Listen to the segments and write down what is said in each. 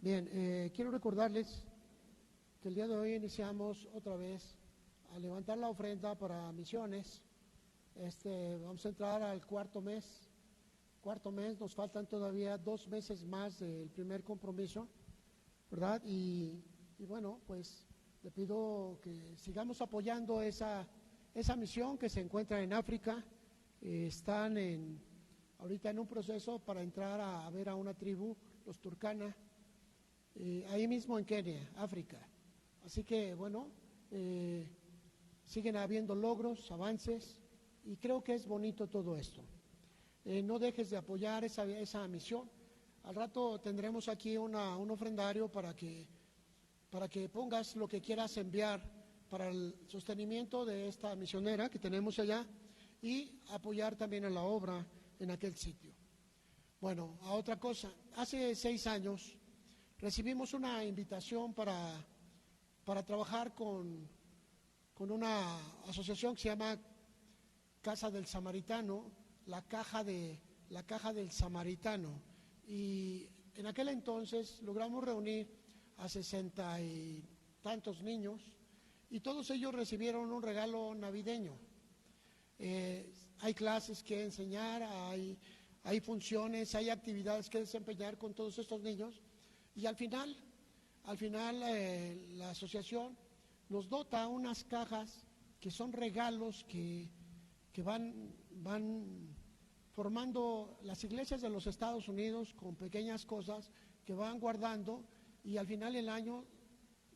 Bien, quiero recordarles que el día de hoy iniciamos otra vez a levantar la ofrenda para misiones. Vamos a entrar al cuarto mes. Nos faltan todavía 2 meses más del primer compromiso, ¿verdad? Y bueno, pues le pido que sigamos apoyando esa misión que se encuentra en África. Están ahorita en un proceso para entrar a ver a una tribu, los Turkana, ahí mismo en Kenia, África. Así que bueno, siguen habiendo logros, avances, y creo que es bonito todo esto. No dejes de apoyar esa misión. Al rato tendremos aquí un ofrendario para que pongas lo que quieras enviar para el sostenimiento de esta misionera que tenemos allá y apoyar también a la obra en aquel sitio. Bueno, a otra cosa, hace 6 años recibimos una invitación para trabajar con una asociación que se llama Casa del Samaritano, la caja del Samaritano, y en aquel entonces logramos reunir a 60 y tantos niños y todos ellos recibieron un regalo navideño. Hay clases que enseñar, hay funciones, hay actividades que desempeñar con todos estos niños, y al final la asociación nos dota unas cajas que son regalos que van formando las iglesias de los Estados Unidos con pequeñas cosas que van guardando, y al final del año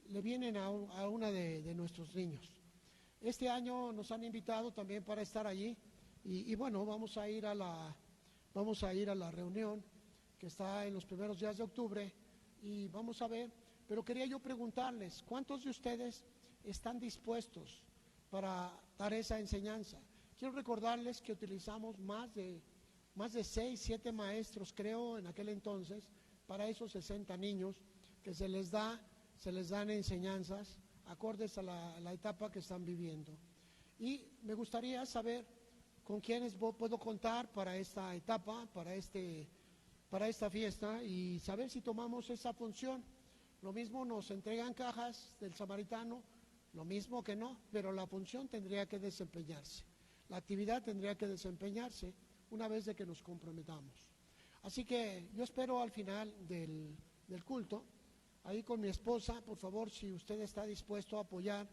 le vienen a una de nuestros niños. Este año nos han invitado también para estar allí, y bueno, vamos a ir a la reunión que está en los primeros días de octubre, y vamos a ver. Pero quería yo preguntarles, ¿cuántos de ustedes están dispuestos para dar esa enseñanza? Quiero recordarles que utilizamos más de 6, 7 maestros, creo, en aquel entonces, para esos 60 niños que se les dan enseñanzas acordes a la etapa que están viviendo. Y me gustaría saber con quiénes puedo contar para esta etapa, para esta fiesta, y saber si tomamos esa función. Lo mismo nos entregan cajas del Samaritano, lo mismo que no, pero la función tendría que desempeñarse. La actividad tendría que desempeñarse una vez de que nos comprometamos. Así que yo espero al final del culto, ahí con mi esposa, por favor, si usted está dispuesto a apoyar,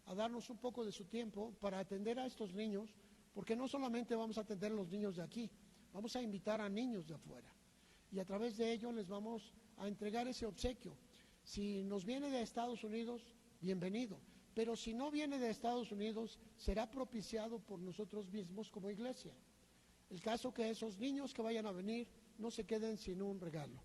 a darnos un poco de su tiempo para atender a estos niños, porque no solamente vamos a atender a los niños de aquí, vamos a invitar a niños de afuera, y a través de ellos les vamos a entregar ese obsequio. Si nos viene de Estados Unidos, bienvenido. Pero si no viene de Estados Unidos, será propiciado por nosotros mismos como iglesia. El caso que esos niños que vayan a venir no se queden sin un regalo.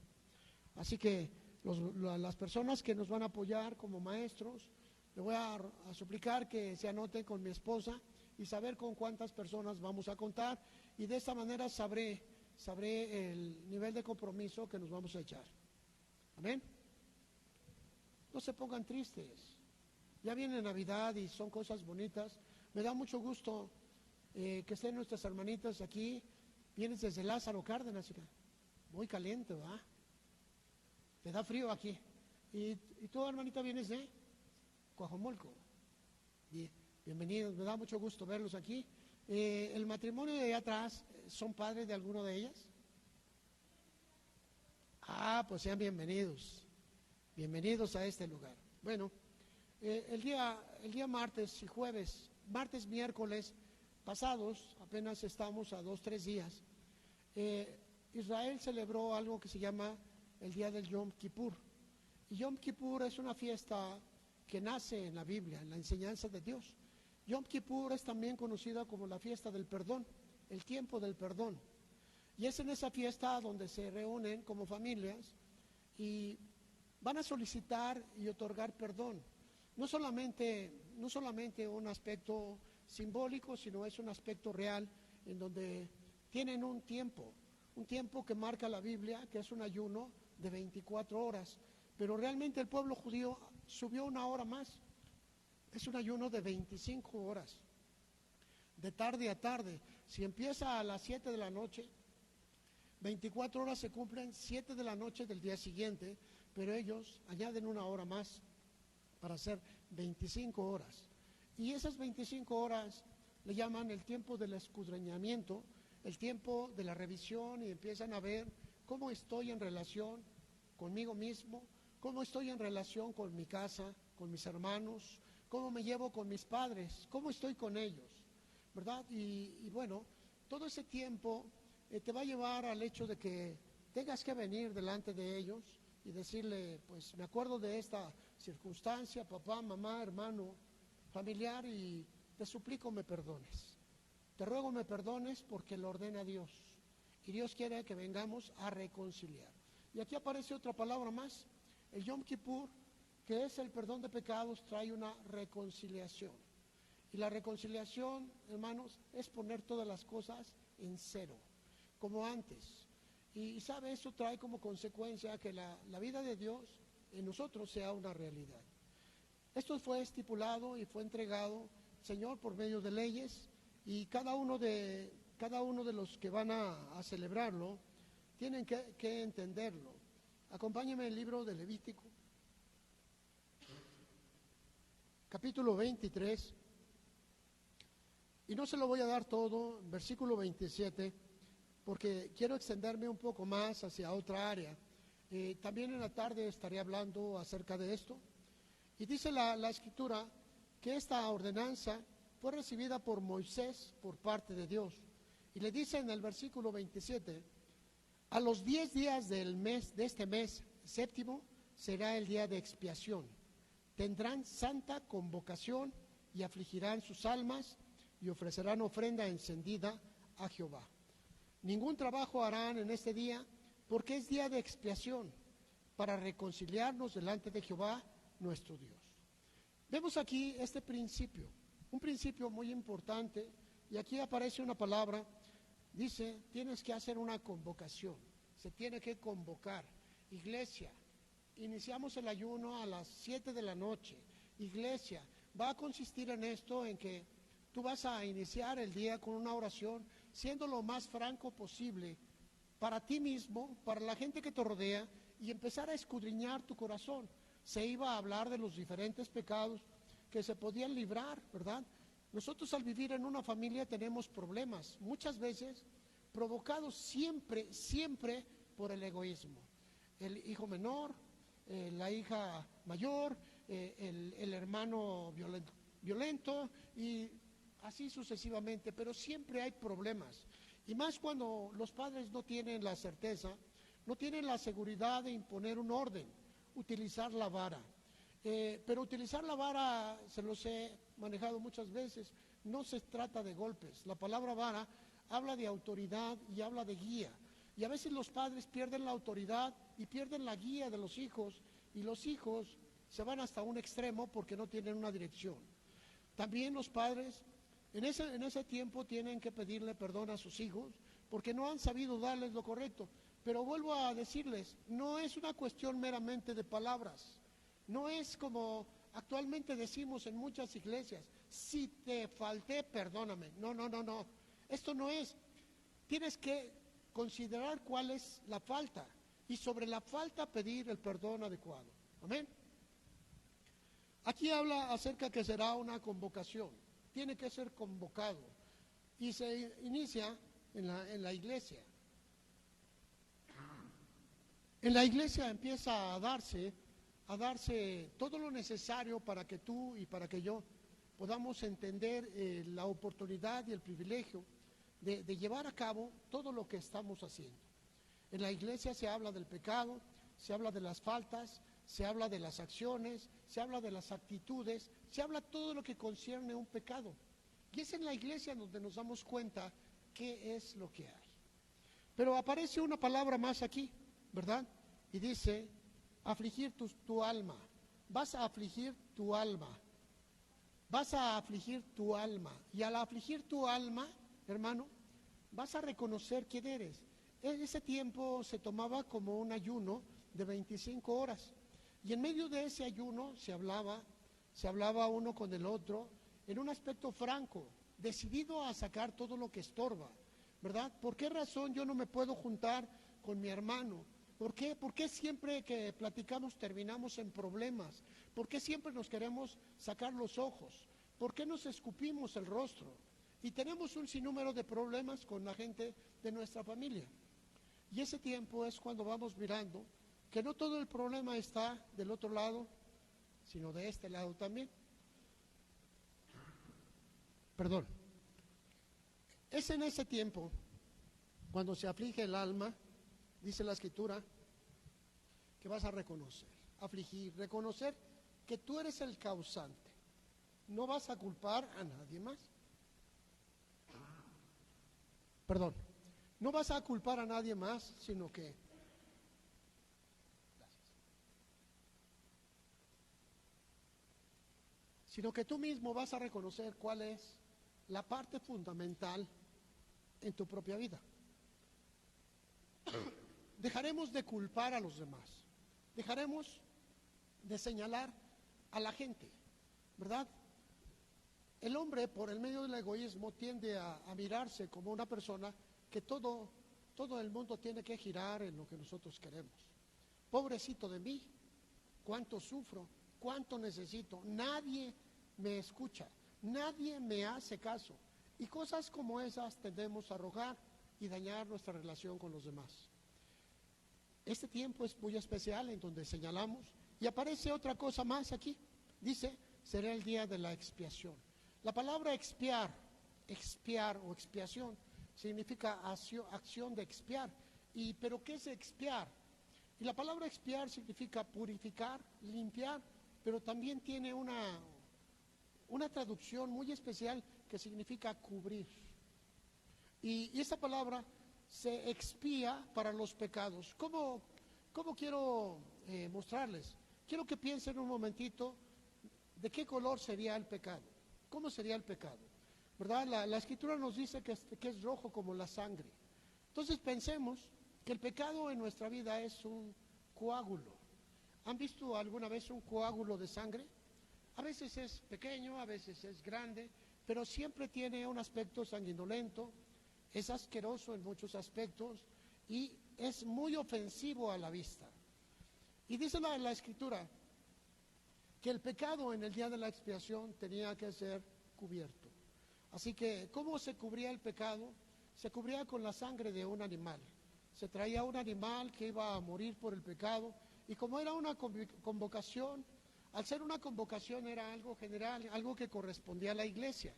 Así que las personas que nos van a apoyar como maestros, le voy a suplicar que se anoten con mi esposa y saber con cuántas personas vamos a contar, y de esta manera sabré el nivel de compromiso que nos vamos a echar. Amén. No se pongan tristes. Ya viene Navidad y son cosas bonitas. Me da mucho gusto que estén nuestras hermanitas aquí. Vienes desde Lázaro Cárdenas, hija. Muy caliente, ¿va? Te da frío aquí. Y tú, hermanita, vienes de Coajomolco. Bienvenidos, me da mucho gusto verlos aquí. El matrimonio de allá atrás, ¿son padres de alguno de ellas? Pues sean bienvenidos. Bienvenidos a este lugar. Bueno, el día martes y jueves, miércoles pasados, apenas estamos a 2, 3 días, Israel celebró algo que se llama el día del Yom Kippur. Y Yom Kippur es una fiesta que nace en la Biblia, en la enseñanza de Dios. Yom Kippur es también conocida como la fiesta del perdón, el tiempo del perdón. Y es en esa fiesta donde se reúnen como familias y van a solicitar y otorgar perdón. No solamente un aspecto simbólico, sino es un aspecto real en donde tienen un tiempo que marca la Biblia, que es un ayuno de 24 horas. Pero realmente el pueblo judío subió 1 hora más. Es un ayuno de 25 horas, de tarde a tarde. Si empieza a las 7 de la noche, 24 horas se cumplen 7 de la noche del día siguiente, pero ellos añaden una hora más para hacer 25 horas. Y esas 25 horas le llaman el tiempo del escudriñamiento, el tiempo de la revisión, y empiezan a ver cómo estoy en relación conmigo mismo, cómo estoy en relación con mi casa, con mis hermanos, cómo me llevo con mis padres, cómo estoy con ellos, ¿verdad? Y bueno, todo ese tiempo te va a llevar al hecho de que tengas que venir delante de ellos y decirle, pues me acuerdo de esta circunstancia, papá, mamá, hermano, familiar, y te suplico me perdones. Te ruego me perdones porque lo ordena Dios. Y Dios quiere que vengamos a reconciliar. Y aquí aparece otra palabra más. El Yom Kippur, que es el perdón de pecados, trae una reconciliación. Y la reconciliación, hermanos, es poner todas las cosas en cero, como antes. Y sabe, eso trae como consecuencia que la vida de Dios en nosotros sea una realidad. Esto fue estipulado y fue entregado, Señor, por medio de leyes, y cada uno de los que van a celebrarlo tienen que entenderlo. Acompáñenme el libro de Levítico, capítulo 23, y no se lo voy a dar todo, versículo 27, porque quiero extenderme un poco más hacia otra área. También en la tarde estaré hablando acerca de esto. Y dice la Escritura que esta ordenanza fue recibida por Moisés por parte de Dios. Y le dice en el versículo 27, a los 10 días de este mes séptimo será el día de expiación. Tendrán santa convocación y afligirán sus almas y ofrecerán ofrenda encendida a Jehová. Ningún trabajo harán en este día, porque es día de expiación, para reconciliarnos delante de Jehová nuestro Dios. Vemos aquí este principio, un principio muy importante, y aquí aparece una palabra, dice, tienes que hacer una convocación, se tiene que convocar. Iglesia, iniciamos el ayuno a las 7 de la noche. Iglesia, va a consistir en esto, en que tú vas a iniciar el día con una oración, siendo lo más franco posible para ti mismo, para la gente que te rodea, y empezar a escudriñar tu corazón. Se iba a hablar de los diferentes pecados que se podían librar, ¿verdad? Nosotros al vivir en una familia tenemos problemas, muchas veces provocados siempre por el egoísmo. El hijo menor, la hija mayor, el hermano violento y así sucesivamente, pero siempre hay problemas. Y más cuando los padres no tienen la certeza, no tienen la seguridad de imponer un orden, utilizar la vara. Pero utilizar la vara, se los he manejado muchas veces, no se trata de golpes. La palabra vara habla de autoridad y habla de guía. Y a veces los padres pierden la autoridad y pierden la guía de los hijos, y los hijos se van hasta un extremo porque no tienen una dirección. También los padres en ese tiempo tienen que pedirle perdón a sus hijos porque no han sabido darles lo correcto. Pero vuelvo a decirles, no es una cuestión meramente de palabras. No es como actualmente decimos en muchas iglesias, si te falté, perdóname. No. Esto no es. Tienes que considerar cuál es la falta y sobre la falta pedir el perdón adecuado. Amén. Aquí habla acerca que será una convocación. Tiene que ser convocado y se inicia en la iglesia. En la iglesia empieza a darse todo lo necesario para que tú y para que yo podamos entender la oportunidad y el privilegio de llevar a cabo todo lo que estamos haciendo. En la iglesia se habla del pecado, se habla de las faltas, se habla de las acciones, se habla de las actitudes, se habla todo lo que concierne a un pecado. Y es en la iglesia donde nos damos cuenta qué es lo que hay. Pero aparece una palabra más aquí, ¿verdad? Y dice, afligir tu alma. Vas a afligir tu alma. Vas a afligir tu alma. Y al afligir tu alma, hermano, vas a reconocer quién eres. En ese tiempo se tomaba como un ayuno de 25 horas. Y en medio de ese ayuno se hablaba uno con el otro en un aspecto franco, decidido a sacar todo lo que estorba, ¿verdad? ¿Por qué razón yo no me puedo juntar con mi hermano? ¿Por qué? ¿Por qué siempre que platicamos terminamos en problemas? ¿Por qué siempre nos queremos sacar los ojos? ¿Por qué nos escupimos el rostro? Y tenemos un sinnúmero de problemas con la gente de nuestra familia. Y ese tiempo es cuando vamos mirando que no todo el problema está del otro lado, sino de este lado también. Perdón. Es en ese tiempo cuando se aflige el alma, dice la Escritura, que vas a reconocer, afligir, reconocer que tú eres el causante. No vas a culpar a nadie más. Perdón, no vas a culpar a nadie más, sino que tú mismo vas a reconocer cuál es la parte fundamental en tu propia vida. Dejaremos de culpar a los demás, dejaremos de señalar a la gente, ¿verdad? El hombre, por el medio del egoísmo, tiende a mirarse como una persona que todo el mundo tiene que girar en lo que nosotros queremos. Pobrecito de mí, cuánto sufro, cuánto necesito, nadie me escucha, nadie me hace caso. Y cosas como esas tendemos a arrojar y dañar nuestra relación con los demás. Este tiempo es muy especial en donde señalamos, y aparece otra cosa más aquí. Dice, será el día de la expiación. La palabra expiar o expiación, significa acción de expiar. ¿Pero qué es expiar? Y la palabra expiar significa purificar, limpiar, pero también tiene una traducción muy especial que significa cubrir. Y esa palabra se expía para los pecados. ¿Cómo quiero mostrarles? Quiero que piensen un momentito de qué color sería el pecado. ¿Cómo sería el pecado? ¿Verdad? La Escritura nos dice que es rojo como la sangre. Entonces pensemos que el pecado en nuestra vida es un coágulo. ¿Han visto alguna vez un coágulo de sangre? A veces es pequeño, a veces es grande, pero siempre tiene un aspecto sanguinolento, es asqueroso en muchos aspectos y es muy ofensivo a la vista. Y dice la Escritura que el pecado en el día de la expiación tenía que ser cubierto. Así que, ¿cómo se cubría el pecado? Se cubría con la sangre de un animal. Se traía un animal que iba a morir por el pecado, y como era una convocación, al ser una convocación era algo general, algo que correspondía a la iglesia.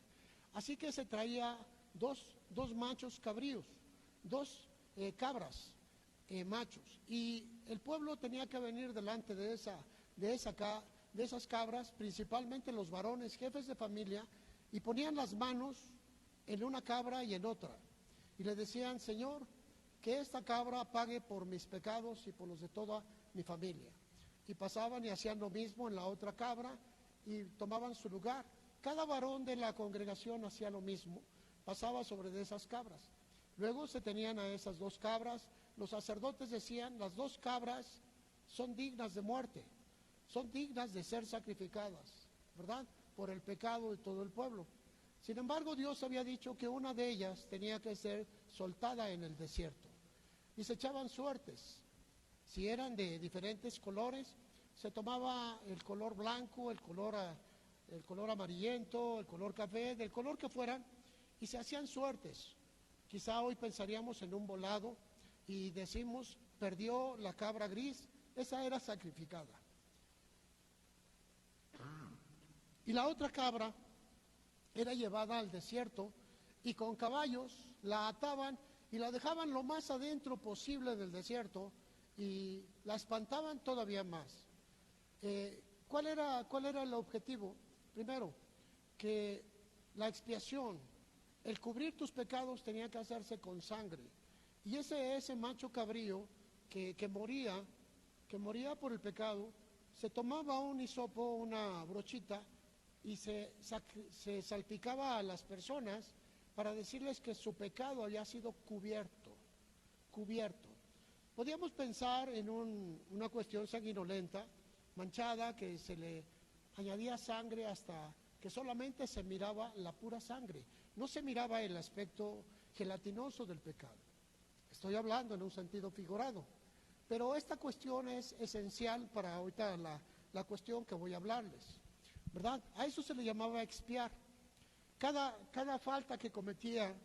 Así que se traía dos machos cabríos, dos cabras machos, y el pueblo tenía que venir delante de esas cabras, principalmente los varones, jefes de familia, y ponían las manos en una cabra y en otra, y le decían, Señor, que esta cabra pague por mis pecados y por los de toda mi familia. Y pasaban y hacían lo mismo en la otra cabra y tomaban su lugar. Cada varón de la congregación hacía lo mismo, pasaba sobre de esas cabras. Luego se tenían a esas dos cabras. Los sacerdotes decían, las dos cabras son dignas de muerte, son dignas de ser sacrificadas, ¿verdad? Por el pecado de todo el pueblo. Sin embargo, Dios había dicho que una de ellas tenía que ser soltada en el desierto. Y se echaban suertes. Si eran de diferentes colores, se tomaba el color blanco, el color amarillento, el color café, del color que fueran, y se hacían suertes. Quizá hoy pensaríamos en un volado y decimos, perdió la cabra gris, esa era sacrificada. Y la otra cabra era llevada al desierto y con caballos la ataban y la dejaban lo más adentro posible del desierto y la espantaban todavía más. ¿Cuál era el objetivo? Primero, que la expiación, el cubrir tus pecados tenía que hacerse con sangre. Y ese macho cabrío que moría por el pecado, se tomaba un hisopo, una brochita, y se salpicaba a las personas para decirles que su pecado había sido cubierto. Podíamos pensar en una cuestión sanguinolenta, manchada, que se le añadía sangre hasta que solamente se miraba la pura sangre, no se miraba el aspecto gelatinoso del pecado. Estoy hablando en un sentido figurado. Pero esta cuestión es esencial para ahorita la cuestión que voy a hablarles, ¿verdad? A eso se le llamaba expiar. Cada falta que cometía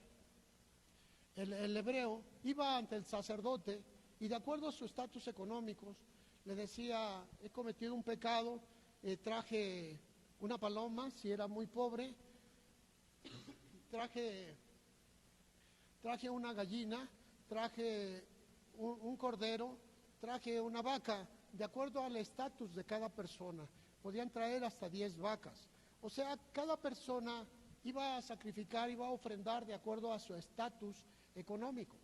el hebreo iba ante el sacerdote y de acuerdo a sus estatus económicos le decía: he cometido un pecado, traje una paloma, si era muy pobre, traje una gallina, traje un cordero, traje una vaca, de acuerdo al estatus de cada persona. Podían traer hasta 10 vacas. O sea, cada persona iba a sacrificar, iba a ofrendar de acuerdo a su estatus económico.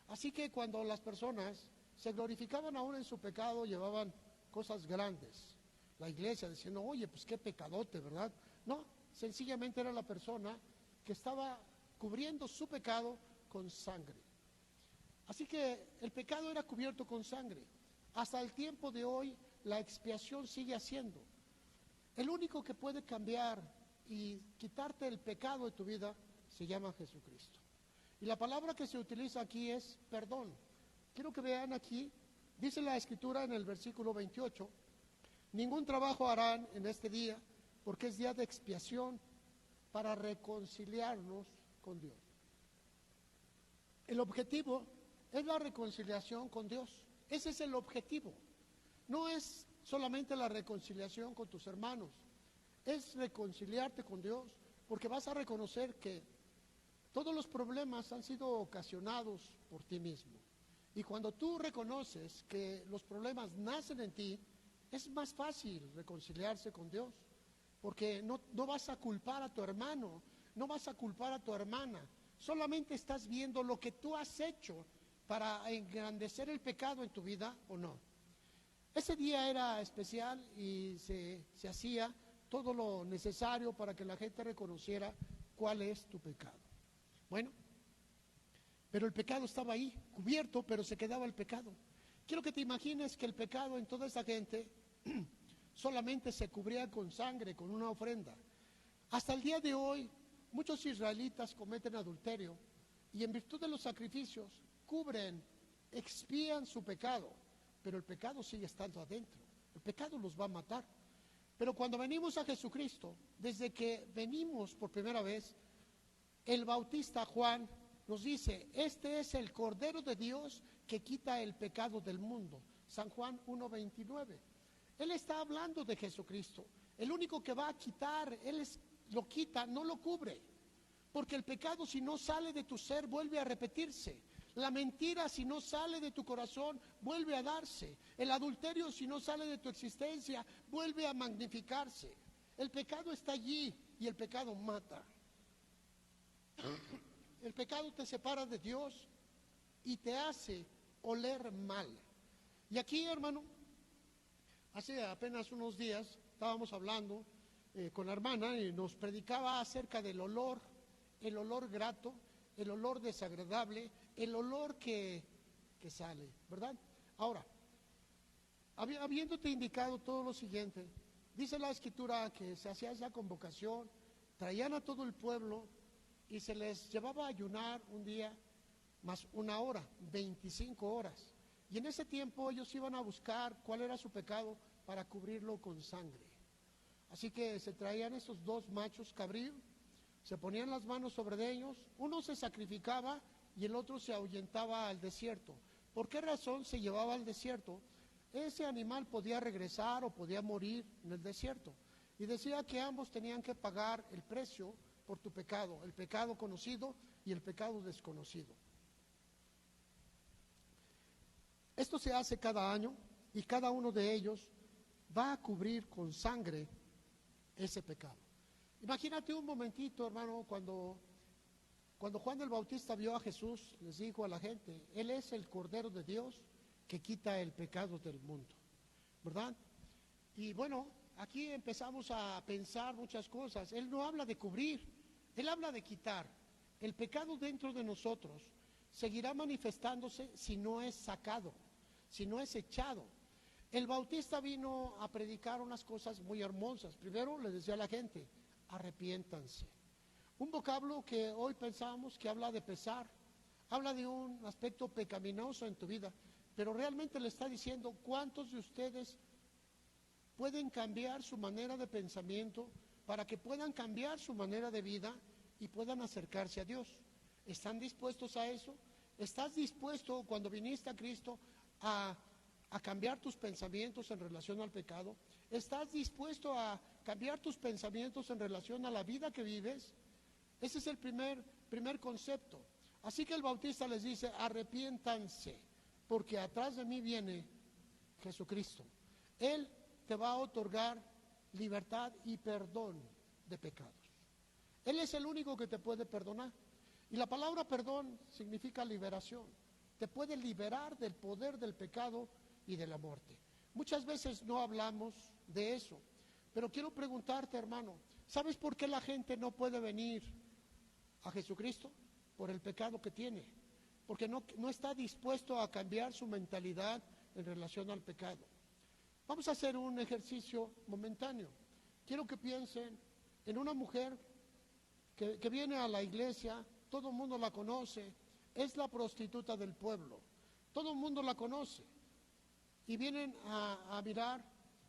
Así que cuando las personas se glorificaban aún en su pecado, llevaban cosas grandes. La iglesia diciendo: oye, pues qué pecadote, ¿verdad? No, sencillamente era la persona que estaba cubriendo su pecado con sangre. Así que el pecado era cubierto con sangre. Hasta el tiempo de hoy la expiación sigue haciendo. El único que puede cambiar y quitarte el pecado de tu vida se llama Jesucristo. Y la palabra que se utiliza aquí es perdón. Quiero que vean aquí, dice la Escritura en el versículo 28, ningún trabajo harán en este día, porque es día de expiación para reconciliarnos con Dios. El objetivo es la reconciliación con Dios. Ese es el objetivo. No es solamente la reconciliación con tus hermanos, es reconciliarte con Dios, porque vas a reconocer que todos los problemas han sido ocasionados por ti mismo. Y cuando tú reconoces que los problemas nacen en ti, es más fácil reconciliarse con Dios, porque no vas a culpar a tu hermano, no vas a culpar a tu hermana, solamente estás viendo lo que tú has hecho para engrandecer el pecado en tu vida o no. Ese día era especial y se hacía todo lo necesario para que la gente reconociera cuál es tu pecado. Bueno, pero el pecado estaba ahí, cubierto, pero se quedaba el pecado. Quiero que te imagines que el pecado en toda esa gente solamente se cubría con sangre, con una ofrenda. Hasta el día de hoy, muchos israelitas cometen adulterio y en virtud de los sacrificios cubren, expían su pecado, pero el pecado sigue estando adentro. El pecado los va a matar. Pero cuando venimos a Jesucristo, desde que venimos por primera vez, el bautista Juan nos dice: este es el Cordero de Dios que quita el pecado del mundo. San Juan 1:29. Él está hablando de Jesucristo. El único que va a quitar, lo quita, no lo cubre. Porque el pecado, si no sale de tu ser, vuelve a repetirse. La mentira, si no sale de tu corazón, vuelve a darse. El adulterio, si no sale de tu existencia, vuelve a magnificarse. El pecado está allí y el pecado mata. El pecado te separa de Dios y te hace oler mal. Y aquí, hermano, hace apenas unos días estábamos hablando con la hermana y nos predicaba acerca del olor, el olor grato, el olor desagradable, el olor que sale, ¿verdad? Ahora, habiéndote indicado todo lo siguiente, dice la Escritura que se hacía esa convocación, traían a todo el pueblo y se les llevaba a ayunar un día más una hora, 25 horas. Y en ese tiempo ellos iban a buscar cuál era su pecado para cubrirlo con sangre. Así que se traían esos 2 machos cabríos, se ponían las manos sobre ellos, uno se sacrificaba y el otro se ahuyentaba al desierto. ¿Por qué razón se llevaba al desierto? Ese animal podía regresar o podía morir en el desierto. Y decía que ambos tenían que pagar el precio por tu pecado, el pecado conocido y el pecado desconocido. Esto se hace cada año y cada uno de ellos va a cubrir con sangre ese pecado. Imagínate un momentito, hermano, cuando Juan el Bautista vio a Jesús, les dijo a la gente: Él es el Cordero de Dios que quita el pecado del mundo, ¿verdad? Y bueno, aquí empezamos a pensar muchas cosas. Él no habla de cubrir, Él habla de quitar. El pecado dentro de nosotros seguirá manifestándose si no es sacado, si no es echado. El Bautista vino a predicar unas cosas muy hermosas. Primero le decía a la gente: arrepiéntanse. Un vocablo que hoy pensamos que habla de pesar, habla de un aspecto pecaminoso en tu vida, pero realmente le está diciendo cuántos de ustedes pueden cambiar su manera de pensamiento para que puedan cambiar su manera de vida y puedan acercarse a Dios. ¿Están dispuestos a eso? ¿Estás dispuesto cuando viniste a Cristo a cambiar tus pensamientos en relación al pecado? ¿Estás dispuesto a cambiar tus pensamientos en relación a la vida que vives? Ese es el primer concepto. Así que el Bautista les dice, arrepiéntanse, porque atrás de mí viene Jesucristo. Él te va a otorgar libertad y perdón de pecados. Él es el único que te puede perdonar. Y la palabra perdón significa liberación. Te puede liberar del poder del pecado y de la muerte. Muchas veces no hablamos de eso, pero quiero preguntarte, hermano, ¿sabes por qué la gente no puede venir a Jesucristo? Por el pecado que tiene, porque no está dispuesto a cambiar su mentalidad en relación al pecado. Vamos a hacer un ejercicio momentáneo. Quiero que piensen en una mujer que viene a la iglesia, todo el mundo la conoce, es la prostituta del pueblo, todo el mundo la conoce, y vienen a mirar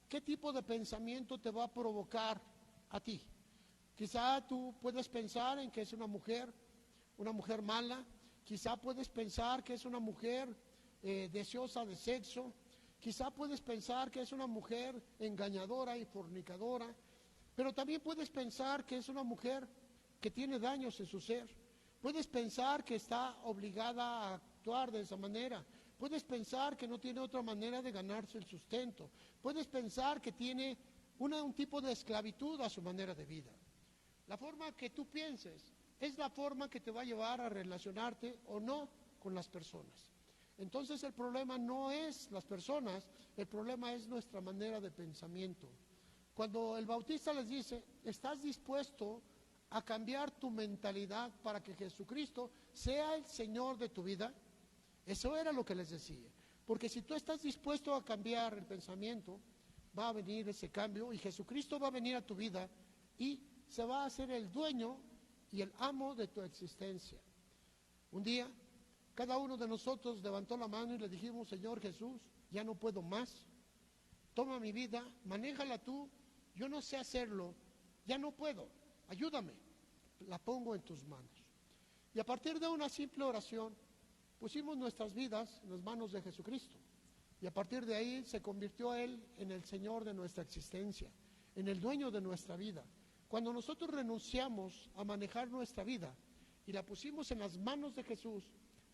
qué tipo de pensamiento te va a provocar a ti. Quizá tú puedes pensar en que es una mujer mala, quizá puedes pensar que es una mujer deseosa de sexo, quizá puedes pensar que es una mujer engañadora y fornicadora, pero también puedes pensar que es una mujer que tiene daños en su ser. Puedes pensar que está obligada a actuar de esa manera. Puedes pensar que no tiene otra manera de ganarse el sustento. Puedes pensar que tiene un tipo de esclavitud a su manera de vida. La forma que tú pienses es la forma que te va a llevar a relacionarte o no con las personas. Entonces el problema no es las personas, el problema es nuestra manera de pensamiento. Cuando el Bautista les dice, ¿estás dispuesto a cambiar tu mentalidad para que Jesucristo sea el Señor de tu vida? Eso era lo que les decía. Porque si tú estás dispuesto a cambiar el pensamiento, va a venir ese cambio y Jesucristo va a venir a tu vida y se va a hacer el dueño y el amo de tu existencia. Un día, cada uno de nosotros levantó la mano y le dijimos, Señor Jesús, ya no puedo más, toma mi vida, manéjala tú, yo no sé hacerlo, ya no puedo, ayúdame, la pongo en tus manos. Y a partir de una simple oración, pusimos nuestras vidas en las manos de Jesucristo. Y a partir de ahí se convirtió Él en el Señor de nuestra existencia, en el dueño de nuestra vida. Cuando nosotros renunciamos a manejar nuestra vida y la pusimos en las manos de Jesús,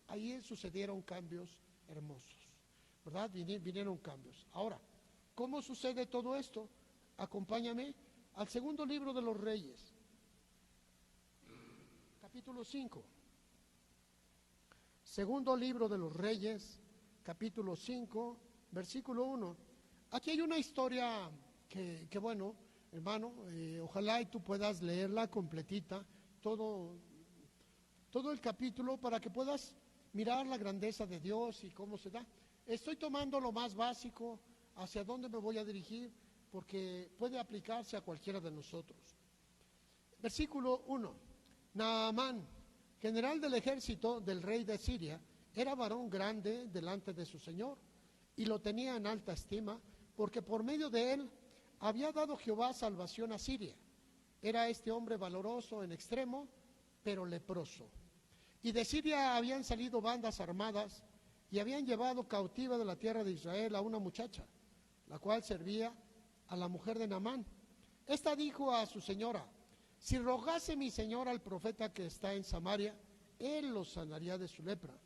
ahí sucedieron cambios hermosos, ¿verdad? Vinieron cambios. Ahora, ¿cómo sucede todo esto? Acompáñame al segundo libro de los Reyes, capítulo 5. Segundo libro de los Reyes, capítulo 5, versículo 1. Aquí hay una historia que bueno, hermano, ojalá y tú puedas leerla completita, todo el capítulo, para que puedas mirar la grandeza de Dios y cómo se da. Estoy tomando lo más básico, hacia dónde me voy a dirigir, porque puede aplicarse a cualquiera de nosotros. Versículo 1. Naamán, general del ejército del rey de Siria, era varón grande delante de su señor, y lo tenía en alta estima, porque por medio de él había dado Jehová salvación a Siria. Era este hombre valoroso en extremo, pero leproso. Y de Siria habían salido bandas armadas y habían llevado cautiva de la tierra de Israel a una muchacha, la cual servía a la mujer de Naamán. Esta dijo a su señora, si rogase mi señor al profeta que está en Samaria, él lo sanaría de su lepra.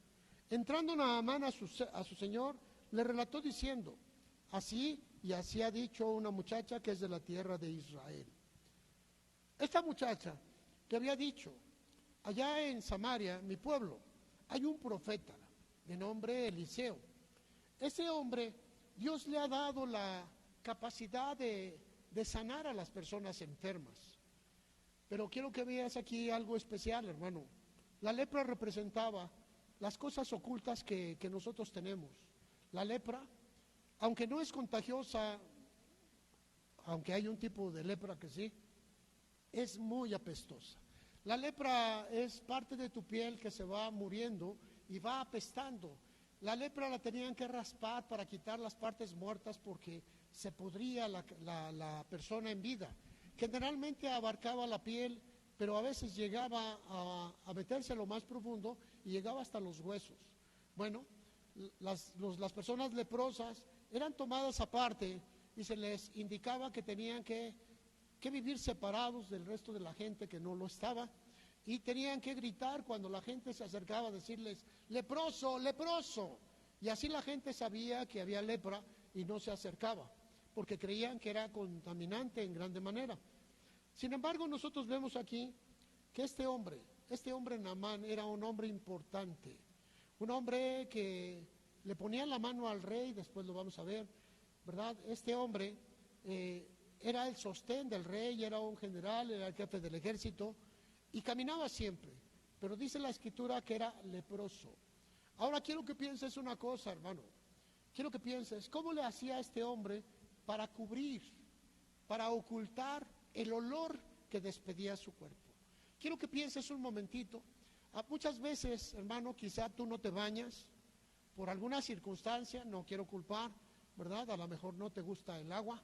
Entrando Naamán a su señor, le relató diciendo, así y así ha dicho una muchacha que es de la tierra de Israel. Esta muchacha que había dicho, allá en Samaria, mi pueblo, hay un profeta de nombre Eliseo. Ese hombre, Dios le ha dado la capacidad de sanar a las personas enfermas. Pero quiero que veas aquí algo especial, hermano. La lepra representaba las cosas ocultas que nosotros tenemos. La lepra, aunque no es contagiosa, aunque hay un tipo de lepra que sí, es muy apestosa. La lepra es parte de tu piel que se va muriendo y va apestando. La lepra la tenían que raspar para quitar las partes muertas porque se podría la persona en vida. Generalmente abarcaba la piel, pero a veces llegaba a meterse a lo más profundo y llegaba hasta los huesos. Bueno, las personas leprosas eran tomadas aparte y se les indicaba que tenían que vivir separados del resto de la gente que no lo estaba, y tenían que gritar cuando la gente se acercaba, decirles, leproso, leproso, y así la gente sabía que había lepra y no se acercaba, porque creían que era contaminante en grande manera. Sin embargo, nosotros vemos aquí que este hombre Naamán, era un hombre importante, un hombre que le ponía la mano al rey, después lo vamos a ver, ¿verdad? Este hombre era el sostén del rey, era un general, era el jefe del ejército, y caminaba siempre, pero dice la escritura que era leproso. Ahora quiero que pienses una cosa, hermano, quiero que pienses, ¿cómo le hacía este hombre para cubrir, para ocultar el olor que despedía su cuerpo? Quiero que pienses un momentito. Muchas veces, hermano, quizá tú no te bañas por alguna circunstancia, no quiero culpar, ¿verdad? A lo mejor no te gusta el agua,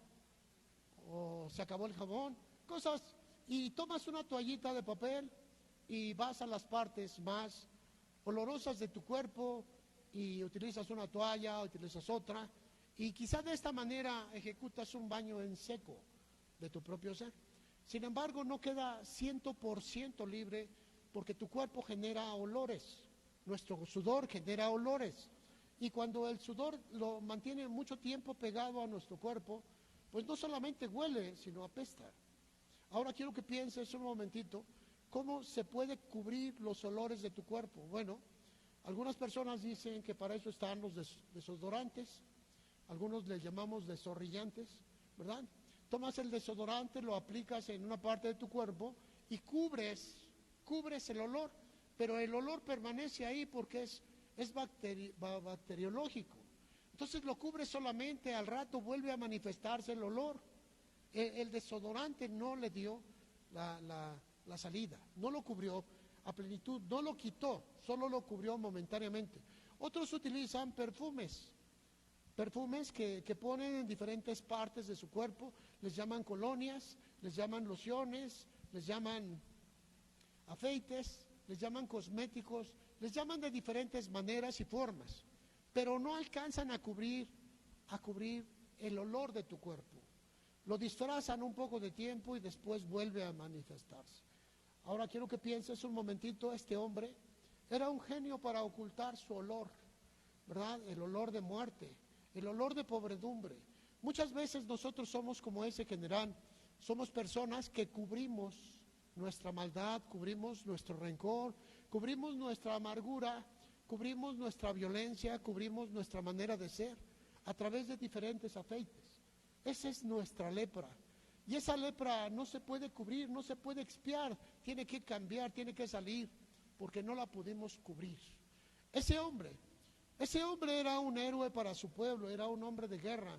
o se acabó el jabón, cosas, y tomas una toallita de papel y vas a las partes más olorosas de tu cuerpo y utilizas una toalla, utilizas otra, y quizá de esta manera ejecutas un baño en seco de tu propio ser. Sin embargo, no queda 100% libre porque tu cuerpo genera olores, nuestro sudor genera olores, y cuando el sudor lo mantiene mucho tiempo pegado a nuestro cuerpo, pues no solamente huele, sino apesta. Ahora quiero que pienses un momentito, ¿cómo se puede cubrir los olores de tu cuerpo? Bueno, algunas personas dicen que para eso están los desodorantes, algunos les llamamos desorrillantes, ¿verdad? Tomas el desodorante, lo aplicas en una parte de tu cuerpo y cubres el olor, pero el olor permanece ahí porque es bacteriológico. Entonces lo cubres solamente, al rato vuelve a manifestarse el olor. El desodorante no le dio la salida, no lo cubrió a plenitud, no lo quitó, solo lo cubrió momentáneamente. Otros utilizan perfumes que ponen en diferentes partes de su cuerpo, les llaman colonias, les llaman lociones, les llaman afeites, les llaman cosméticos, les llaman de diferentes maneras y formas, pero no alcanzan a cubrir el olor de tu cuerpo. Lo disfrazan un poco de tiempo y después vuelve a manifestarse. Ahora quiero que pienses un momentito, este hombre era un genio para ocultar su olor, ¿verdad? El olor de muerte, el olor de podredumbre. Muchas veces nosotros somos como ese general, somos personas que cubrimos nuestra maldad, cubrimos nuestro rencor, cubrimos nuestra amargura, cubrimos nuestra violencia, cubrimos nuestra manera de ser a través de diferentes afeites. Esa es nuestra lepra. Y esa lepra no se puede cubrir, no se puede expiar, tiene que cambiar, tiene que salir, porque no la pudimos cubrir. Ese hombre era un héroe para su pueblo, era un hombre de guerra,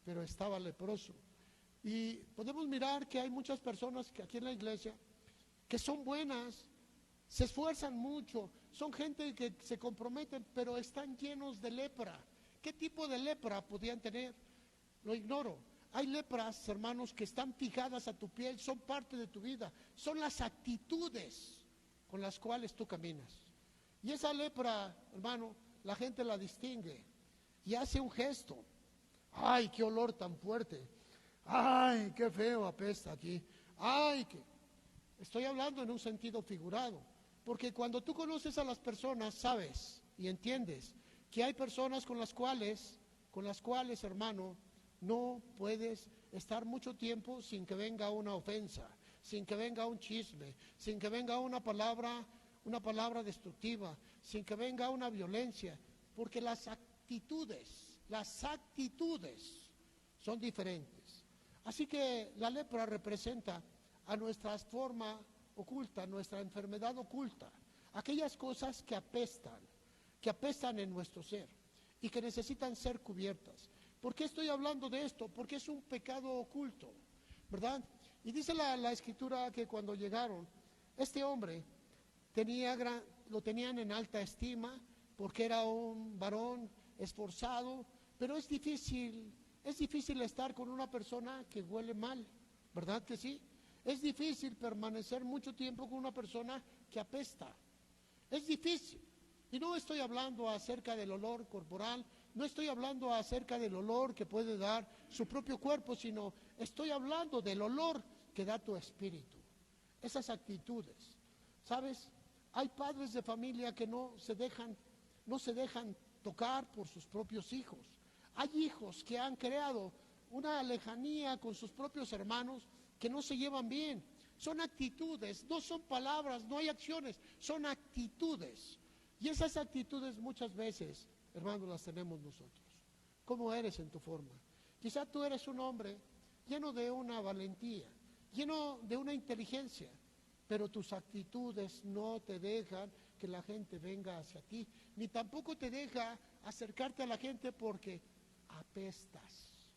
pero estaba leproso. Y podemos mirar que hay muchas personas que aquí en la iglesia que son buenas, se esfuerzan mucho, son gente que se comprometen, pero están llenos de lepra. ¿Qué tipo de lepra podían tener? Lo ignoro. Hay lepras, hermanos, que están fijadas a tu piel, son parte de tu vida, son las actitudes con las cuales tú caminas. Y esa lepra, hermano, la gente la distingue y hace un gesto. ¡Ay, qué olor tan fuerte! ¡Ay, qué feo apesta aquí! ¡Ay, qué! Estoy hablando en un sentido figurado, porque cuando tú conoces a las personas, sabes y entiendes que hay personas con las cuales, hermano, no puedes estar mucho tiempo sin que venga una ofensa, sin que venga un chisme, sin que venga una palabra destructiva, sin que venga una violencia, porque las actitudes son diferentes. Así que la lepra representa a nuestra forma oculta, nuestra enfermedad oculta, aquellas cosas que apestan en nuestro ser y que necesitan ser cubiertas. ¿Por qué estoy hablando de esto? Porque es un pecado oculto, ¿verdad? Y dice la escritura que cuando llegaron, este hombre lo tenían en alta estima, porque era un varón esforzado, pero es difícil estar con una persona que huele mal, ¿verdad que sí? Es difícil permanecer mucho tiempo con una persona que apesta. Es difícil. Y no estoy hablando acerca del olor corporal, no estoy hablando acerca del olor que puede dar su propio cuerpo, sino estoy hablando del olor que da tu espíritu. Esas actitudes. ¿Sabes? Hay padres de familia que no se dejan tocar por sus propios hijos. Hay hijos que han creado una lejanía con sus propios hermanos que no se llevan bien. Son actitudes, no son palabras, no hay acciones, son actitudes. Y esas actitudes muchas veces, hermanos, las tenemos nosotros. ¿Cómo eres en tu forma? Quizá tú eres un hombre lleno de una valentía, lleno de una inteligencia, pero tus actitudes no te dejan que la gente venga hacia ti, ni tampoco te deja acercarte a la gente porque apestas.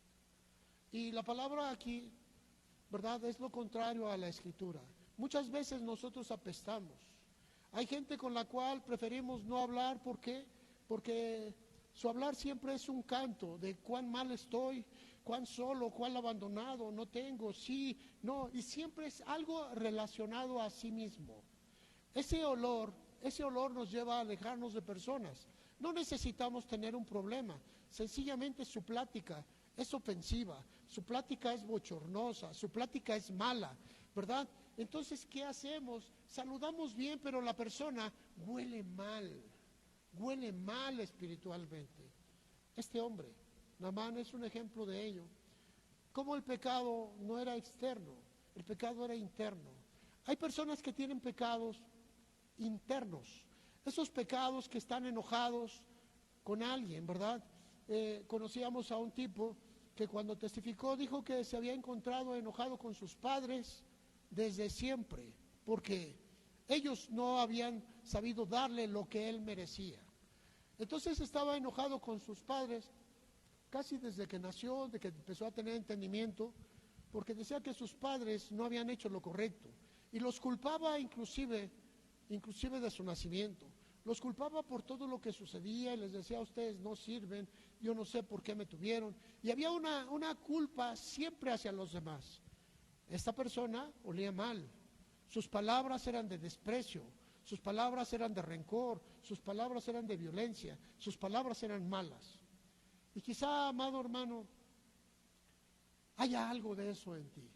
Y la palabra aquí, ¿verdad?, es lo contrario a la Escritura. Muchas veces nosotros apestamos. Hay gente con la cual preferimos no hablar. ¿Por qué? Porque su hablar siempre es un canto de cuán mal estoy, cuán solo, cuán abandonado, no tengo, sí, no, y siempre es algo relacionado a sí mismo. Ese olor nos lleva a alejarnos de personas. No necesitamos tener un problema, sencillamente su plática es ofensiva, su plática es bochornosa, su plática es mala, ¿verdad? Entonces, ¿qué hacemos? Saludamos bien, pero la persona huele mal espiritualmente. Este hombre, Naamán, es un ejemplo de ello. Como el pecado no era externo, el pecado era interno. Hay personas que tienen pecados internos, esos pecados que están enojados con alguien, ¿verdad? Conocíamos a un tipo que cuando testificó dijo que se había encontrado enojado con sus padres desde siempre, porque ellos no habían sabido darle lo que él merecía. Entonces estaba enojado con sus padres casi desde que nació, de que empezó a tener entendimiento, porque decía que sus padres no habían hecho lo correcto y los culpaba inclusive de su nacimiento. Los culpaba por todo lo que sucedía y les decía: ustedes no sirven, yo no sé por qué me tuvieron. Y había una culpa siempre hacia los demás. Esta persona olía mal, sus palabras eran de desprecio, sus palabras eran de rencor, sus palabras eran de violencia, sus palabras eran malas. Y quizá, amado hermano, haya algo de eso en ti.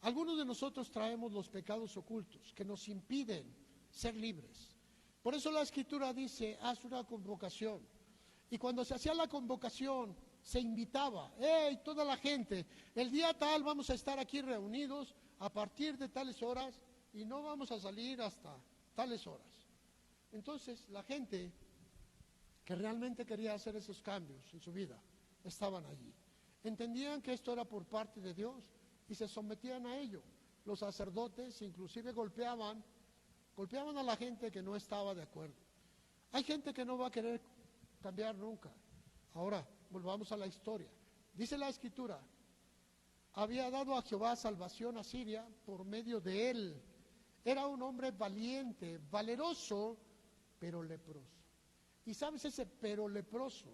Algunos de nosotros traemos los pecados ocultos que nos impiden ser libres. Por eso la Escritura dice: haz una convocación. Y cuando se hacía la convocación, se invitaba: hey, toda la gente, el día tal vamos a estar aquí reunidos a partir de tales horas y no vamos a salir hasta tales horas. Entonces la gente que realmente quería hacer esos cambios en su vida estaban allí. Entendían que esto era por parte de Dios y se sometían a ello. Los sacerdotes inclusive golpeaban a la gente que no estaba de acuerdo. Hay gente que no va a querer cambiar nunca. Ahora, volvamos a la historia. Dice la Escritura: había dado a Jehová salvación a Siria por medio de él. Era un hombre valiente, valeroso, pero leproso. Y sabes, ese pero leproso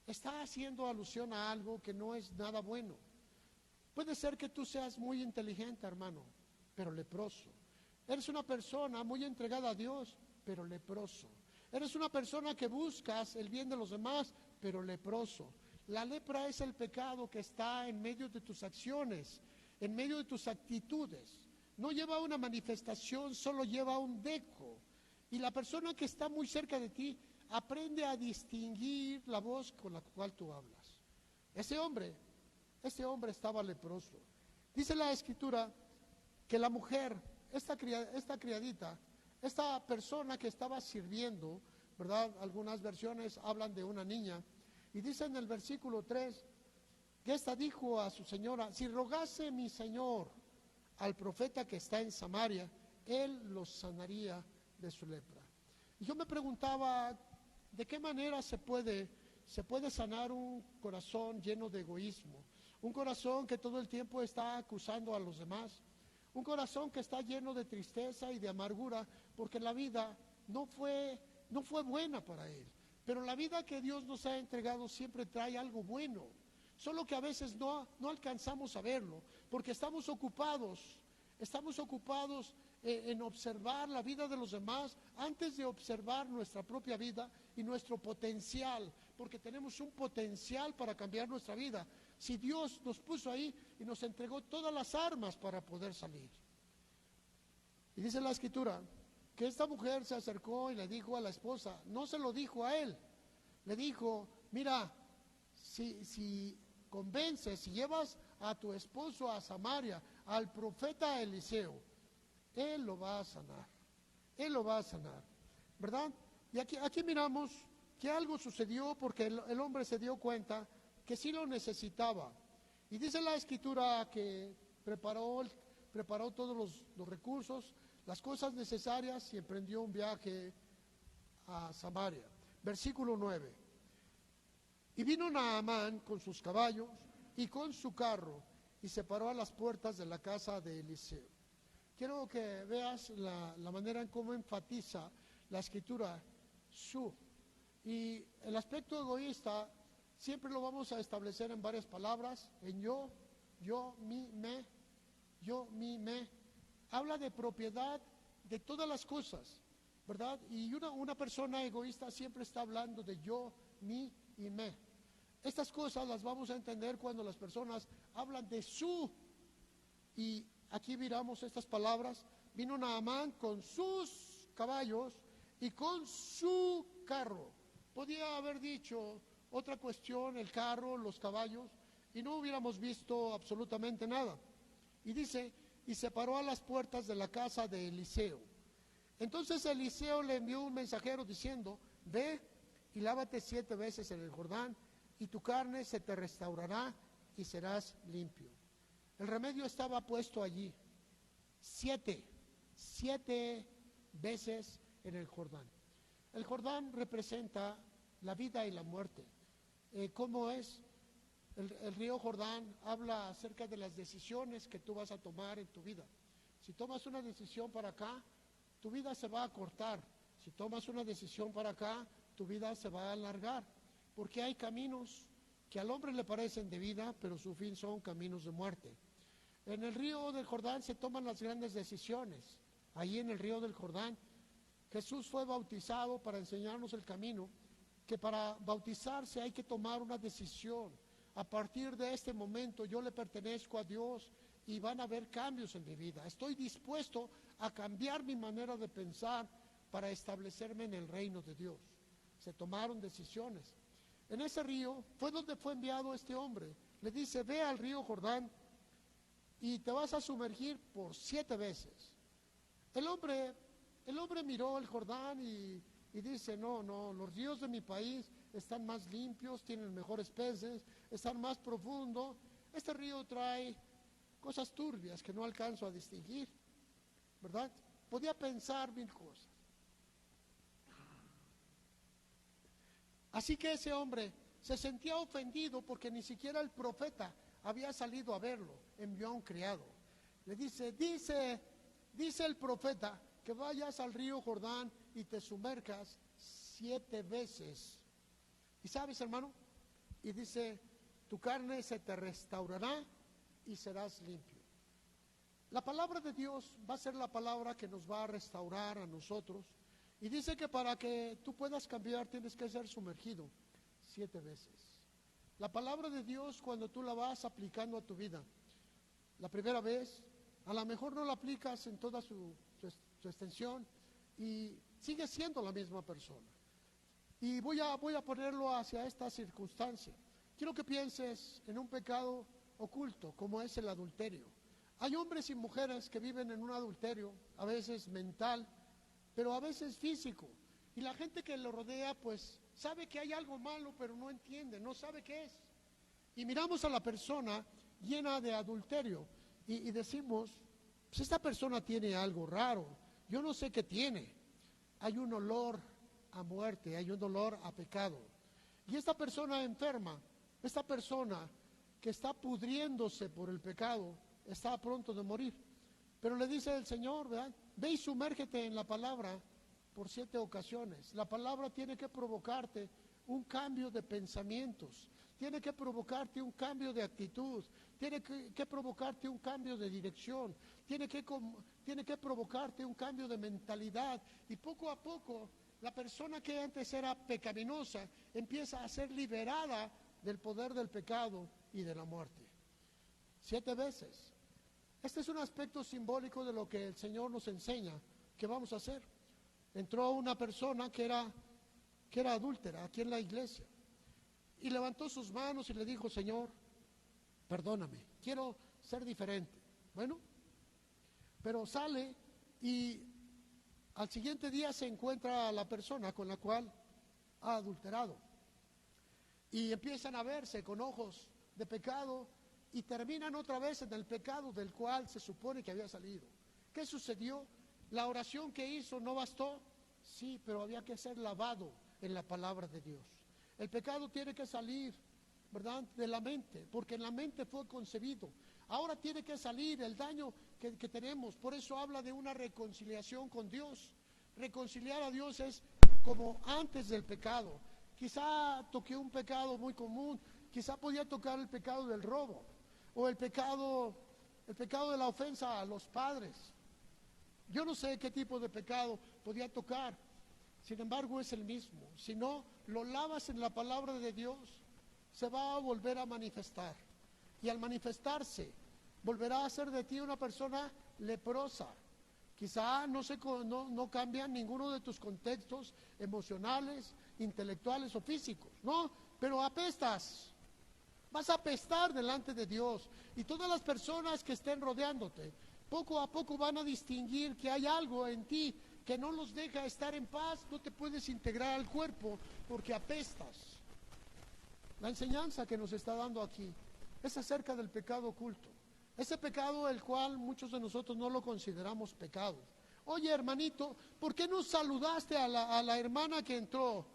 está haciendo alusión a algo que no es nada bueno. Puede ser que tú seas muy inteligente, hermano, pero leproso. Eres una persona muy entregada a Dios, pero leproso. Eres una persona que buscas el bien de los demás, pero leproso. La lepra es el pecado que está en medio de tus acciones, en medio de tus actitudes. No lleva una manifestación, solo lleva un deco. Y la persona que está muy cerca de ti aprende a distinguir la voz con la cual tú hablas. Ese hombre estaba leproso. Dice la Escritura que la mujer, esta criadita, esta persona que estaba sirviendo, ¿verdad? Algunas versiones hablan de una niña. Y dice en el versículo 3 que esta dijo a su señora: si rogase mi señor al profeta que está en Samaria, él los sanaría de su lepra. Y yo me preguntaba, ¿de qué manera se puede sanar un corazón lleno de egoísmo? Un corazón que todo el tiempo está acusando a los demás. Un corazón que está lleno de tristeza y de amargura porque la vida no fue buena para él. Pero la vida que Dios nos ha entregado siempre trae algo bueno. Solo que a veces no alcanzamos a verlo, porque estamos ocupados en observar la vida de los demás antes de observar nuestra propia vida y nuestro potencial, porque tenemos un potencial para cambiar nuestra vida. Si Dios nos puso ahí y nos entregó todas las armas para poder salir. Y dice la Escritura que esta mujer se acercó y le dijo a la esposa, no se lo dijo a él, le dijo, mira, si convences, si llevas a tu esposo a Samaria, al profeta Eliseo, él lo va a sanar, él lo va a sanar, ¿verdad? Y aquí miramos que algo sucedió porque el hombre se dio cuenta que sí lo necesitaba. Y dice la Escritura que preparó todos los recursos, las cosas necesarias y emprendió un viaje a Samaria. Versículo 9. Y vino Naamán con sus caballos y con su carro y se paró a las puertas de la casa de Eliseo. Quiero que veas la manera en cómo enfatiza la Escritura su. Y el aspecto egoísta siempre lo vamos a establecer en varias palabras, en yo, mi, me, yo, mi, me. Habla de propiedad de todas las cosas, ¿verdad? Y una persona egoísta siempre está hablando de yo, mi y me. Estas cosas las vamos a entender cuando las personas hablan de su. Y aquí miramos estas palabras. Vino Naamán con sus caballos y con su carro. Podía haber dicho otra cuestión, el carro, los caballos, y no hubiéramos visto absolutamente nada. Y dice, y se paró a las puertas de la casa de Eliseo. Entonces Eliseo le envió un mensajero diciendo, ve y lávate 7 veces en el Jordán, y tu carne se te restaurará y serás limpio. El remedio estaba puesto allí, 7 veces en el Jordán. El Jordán representa la vida y la muerte. ¿Cómo es? El río Jordán habla acerca de las decisiones que tú vas a tomar en tu vida. Si tomas una decisión para acá, tu vida se va a cortar. Si tomas una decisión para acá, tu vida se va a alargar. Porque hay caminos que al hombre le parecen de vida, pero su fin son caminos de muerte. En el río del Jordán se toman las grandes decisiones. Allí en el río del Jordán, Jesús fue bautizado para enseñarnos el camino, que para bautizarse hay que tomar una decisión. A partir de este momento yo le pertenezco a Dios y van a haber cambios en mi vida. Estoy dispuesto a cambiar mi manera de pensar para establecerme en el reino de Dios. Se tomaron decisiones. En ese río fue donde fue enviado este hombre. Le dice, ve al río Jordán y te vas a sumergir por 7 veces. El hombre miró el Jordán y dice, no, los ríos de mi país están más limpios, tienen mejores peces, están más profundos. Este río trae cosas turbias que no alcanzo a distinguir, ¿verdad? Podía pensar 1000 cosas. Así que ese hombre se sentía ofendido porque ni siquiera el profeta había salido a verlo, envió a un criado. Le dice el profeta que vayas al río Jordán y te sumerjas 7 veces. ¿Y sabes, hermano? Y dice, tu carne se te restaurará y serás limpio. La palabra de Dios va a ser la palabra que nos va a restaurar a nosotros. Y dice que para que tú puedas cambiar tienes que ser sumergido 7 veces. La palabra de Dios, cuando tú la vas aplicando a tu vida, la primera vez, a lo mejor no la aplicas en toda su extensión y sigues siendo la misma persona. Y voy a ponerlo hacia esta circunstancia. Quiero que pienses en un pecado oculto como es el adulterio. Hay hombres y mujeres que viven en un adulterio, a veces mental, pero a veces físico. Y la gente que lo rodea pues sabe que hay algo malo, pero no entiende, no sabe qué es. Y miramos a la persona llena de adulterio y decimos, pues esta persona tiene algo raro, yo no sé qué tiene. Hay un olor a muerte, hay un olor a pecado. Y esta persona enferma, esta persona que está pudriéndose por el pecado, está a punto de morir. Pero le dice el Señor, ¿verdad? Ve y sumérgete en la palabra por 7 ocasiones. La palabra tiene que provocarte un cambio de pensamientos, tiene que provocarte un cambio de actitud, tiene que provocarte un cambio de dirección, tiene que provocarte un cambio de mentalidad, y poco a poco la persona que antes era pecaminosa empieza a ser liberada del poder del pecado y de la muerte. 7 veces. Este es un aspecto simbólico de lo que el Señor nos enseña que vamos a hacer. Entró una persona que era adúltera aquí en la iglesia y levantó sus manos y le dijo: Señor, perdóname, quiero ser diferente. Bueno, pero sale y al siguiente día se encuentra a la persona con la cual ha adulterado y empiezan a verse con ojos de pecado y terminan otra vez en el pecado del cual se supone que había salido. ¿Qué sucedió? ¿La oración que hizo no bastó? Sí, pero había que ser lavado en la palabra de Dios. El pecado tiene que salir, ¿verdad?, de la mente, porque en la mente fue concebido. Ahora tiene que salir el daño que tenemos. Por eso habla de una reconciliación con Dios. Reconciliar a Dios es como antes del pecado. Quizá toqué un pecado muy común, quizá podía tocar el pecado del robo, o el pecado de la ofensa a los padres. Yo no sé qué tipo de pecado podía tocar, sin embargo es el mismo. Si no lo lavas en la palabra de Dios, se va a volver a manifestar, y al manifestarse volverá a ser de ti una persona leprosa. Quizá no cambian ninguno de tus contextos emocionales, intelectuales o físicos, no, pero apestas. Vas a apestar delante de Dios, y todas las personas que estén rodeándote poco a poco van a distinguir que hay algo en ti que no los deja estar en paz. No te puedes integrar al cuerpo porque apestas. La enseñanza que nos está dando aquí es acerca del pecado oculto, ese pecado el cual muchos de nosotros no lo consideramos pecado. Oye, hermanito, ¿por qué no saludaste a la hermana que entró?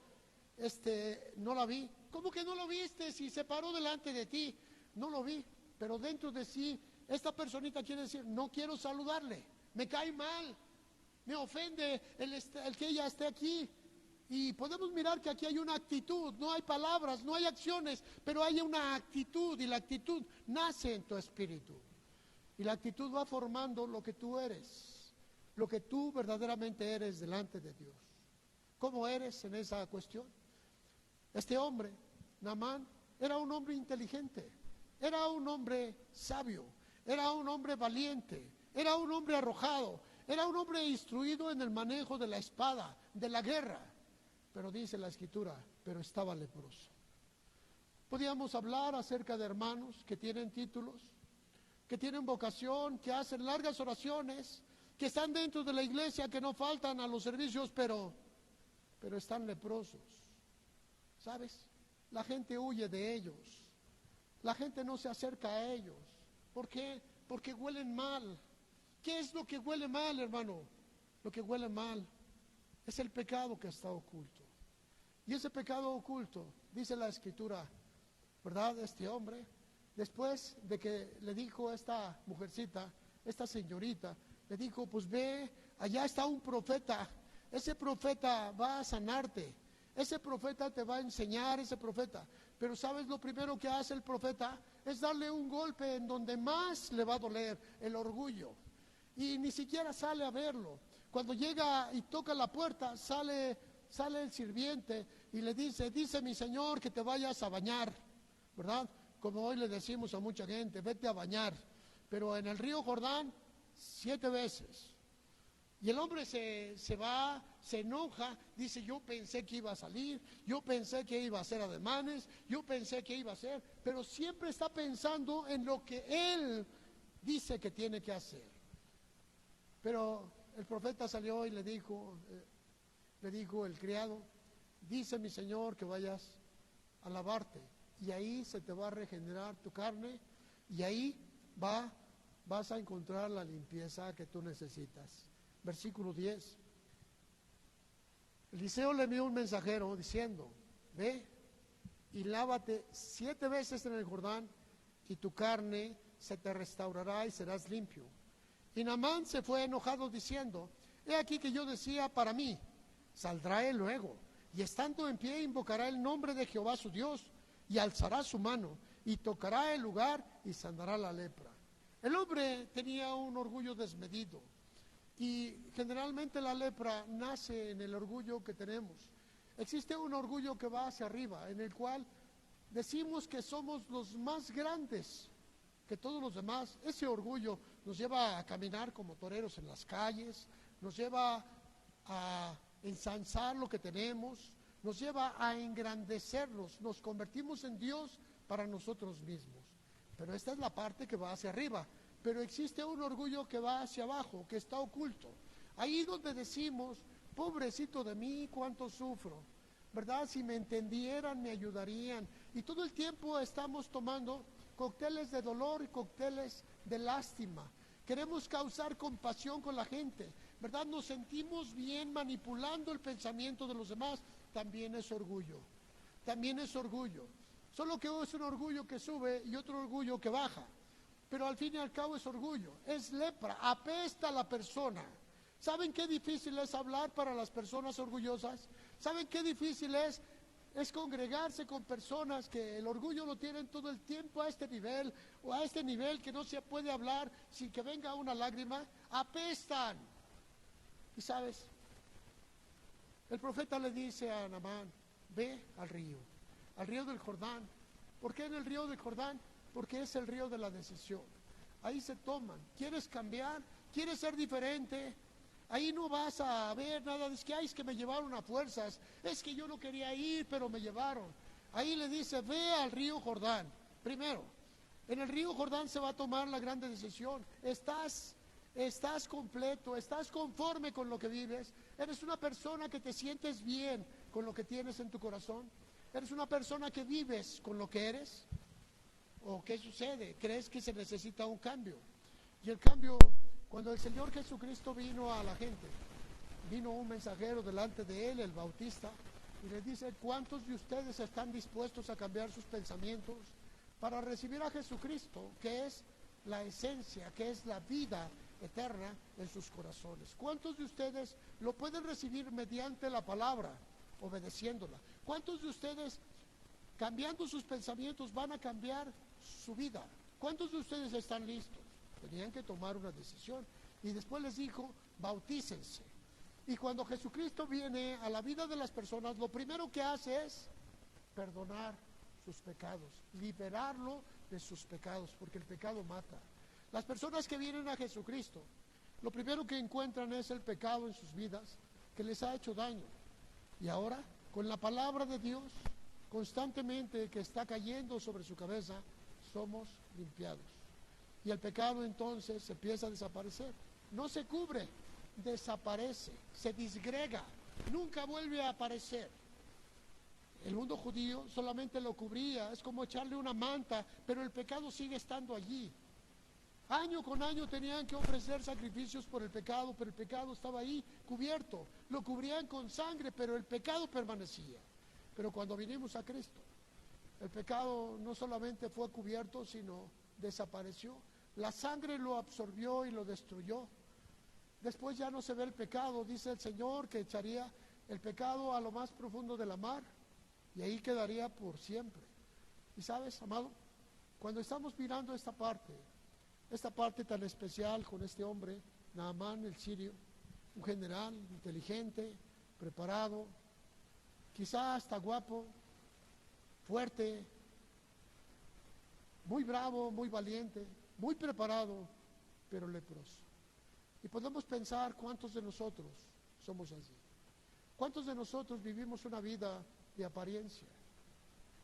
No la vi. ¿Cómo que no lo viste si se paró delante de ti? No lo vi, pero dentro de sí esta personita quiere decir: no quiero saludarle, me cae mal, me ofende el que ella esté aquí. Y podemos mirar que aquí hay una actitud, no hay palabras, no hay acciones, pero hay una actitud, y la actitud nace en tu espíritu. Y la actitud va formando lo que tú eres, lo que tú verdaderamente eres delante de Dios. ¿Cómo eres en esa cuestión? Este hombre, Naamán, era un hombre inteligente, era un hombre sabio, era un hombre valiente, era un hombre arrojado, era un hombre instruido en el manejo de la espada, de la guerra. Pero dice la Escritura, pero estaba leproso. Podíamos hablar acerca de hermanos que tienen títulos, que tienen vocación, que hacen largas oraciones, que están dentro de la iglesia, que no faltan a los servicios, pero están leprosos. ¿Sabes? La gente huye de ellos. La gente no se acerca a ellos. ¿Por qué? Porque huelen mal. ¿Qué es lo que huele mal, hermano? Lo que huele mal es el pecado que está oculto. Y ese pecado oculto, dice la Escritura, ¿verdad? Este hombre, después de que le dijo esta mujercita, esta señorita, le dijo: pues ve, allá está un profeta, ese profeta va a sanarte, ese profeta te va a enseñar, ese profeta. Pero ¿sabes lo primero que hace el profeta? Es darle un golpe en donde más le va a doler, el orgullo. Y ni siquiera sale a verlo. Cuando llega y toca la puerta, sale el sirviente y le dice: dice mi señor que te vayas a bañar, ¿verdad? Como hoy le decimos a mucha gente: vete a bañar. Pero en el río Jordán 7 veces. Y el hombre se va, se enoja, dice: yo pensé que iba a salir, yo pensé que iba a hacer ademanes, yo pensé que iba a hacer, pero siempre está pensando en lo que él dice que tiene que hacer. Pero el profeta salió y le dijo el criado: dice mi señor que vayas a lavarte, y ahí se te va a regenerar tu carne, y ahí vas a encontrar la limpieza que tú necesitas. Versículo 10. Eliseo le envió un mensajero diciendo: ve y lávate 7 veces en el Jordán, y tu carne se te restaurará y serás limpio. Y Naamán se fue enojado diciendo: he aquí que yo decía para mí: Saldrá él luego, y estando en pie invocará el nombre de Jehová su Dios, y alzará su mano, y tocará el lugar, y sanará la lepra. El hombre tenía un orgullo desmedido, y generalmente la lepra nace en el orgullo que tenemos. Existe un orgullo que va hacia arriba, en el cual decimos que somos los más grandes que todos los demás. Ese orgullo nos lleva a caminar como toreros en las calles, nos lleva a ensalzar lo que tenemos, nos lleva a engrandecernos, nos convertimos en Dios para nosotros mismos. Pero esta es la parte que va hacia arriba. Pero existe un orgullo que va hacia abajo, que está oculto. Ahí donde decimos, pobrecito de mí, cuánto sufro, ¿verdad? Si me entendieran, me ayudarían. Y todo el tiempo estamos tomando cócteles de dolor y cócteles de lástima. Queremos causar compasión con la gente, ¿verdad? Nos sentimos bien manipulando el pensamiento de los demás. También es orgullo. También es orgullo. Solo que es un orgullo que sube y otro orgullo que baja. Pero al fin y al cabo es orgullo, es lepra, apesta a la persona. ¿Saben qué difícil es hablar para las personas orgullosas? ¿Saben qué difícil es congregarse con personas que el orgullo lo tienen todo el tiempo a este nivel, o a este nivel que no se puede hablar sin que venga una lágrima? Apestan. Y sabes, el profeta le dice a Naamán, ve al río del Jordán. ¿Por qué en el río del Jordán? Porque es el río de la decisión. Ahí se toman. ¿Quieres cambiar? ¿Quieres ser diferente? Ahí no vas a ver nada de es que me llevaron a fuerzas, es que yo no quería ir, pero me llevaron. Ahí le dice, ve al río Jordán. Primero, en el río Jordán se va a tomar la grande decisión. Estás completo, estás conforme con lo que vives. Eres una persona que te sientes bien con lo que tienes en tu corazón. Eres una persona que vives con lo que eres. ¿O qué sucede? ¿Crees que se necesita un cambio? Y el cambio, cuando el Señor Jesucristo vino a la gente, vino un mensajero delante de él, el Bautista, y le dice, ¿cuántos de ustedes están dispuestos a cambiar sus pensamientos para recibir a Jesucristo, que es la esencia, que es la vida eterna en sus corazones? ¿Cuántos de ustedes lo pueden recibir mediante la palabra, obedeciéndola? ¿Cuántos de ustedes, cambiando sus pensamientos, van a cambiar su vida? ¿Cuántos de ustedes están listos? Tenían que tomar una decisión. Y después les dijo, bautícense. Y cuando Jesucristo viene a la vida de las personas, lo primero que hace es perdonar sus pecados, liberarlo de sus pecados, porque el pecado mata. Las personas que vienen a Jesucristo, lo primero que encuentran es el pecado en sus vidas, que les ha hecho daño. Y ahora, con la palabra de Dios, constantemente que está cayendo sobre su cabeza, somos limpiados. Y el pecado entonces empieza a desaparecer. No se cubre, desaparece, se disgrega, nunca vuelve a aparecer. El mundo judío solamente lo cubría, es como echarle una manta, pero el pecado sigue estando allí. Año con año tenían que ofrecer sacrificios por el pecado, pero el pecado estaba ahí cubierto. Lo cubrían con sangre, pero el pecado permanecía. Pero cuando vinimos a Cristo, el pecado no solamente fue cubierto, sino desapareció. La sangre lo absorbió y lo destruyó. Después ya no se ve el pecado. Dice el Señor que echaría el pecado a lo más profundo de la mar y ahí quedaría por siempre. Y sabes, amado, cuando estamos mirando esta parte tan especial con este hombre, Naamán el sirio, un general inteligente, preparado, quizás hasta guapo, fuerte, muy bravo, muy valiente, muy preparado, pero leproso. Y podemos pensar cuántos de nosotros somos así. ¿Cuántos de nosotros vivimos una vida de apariencia?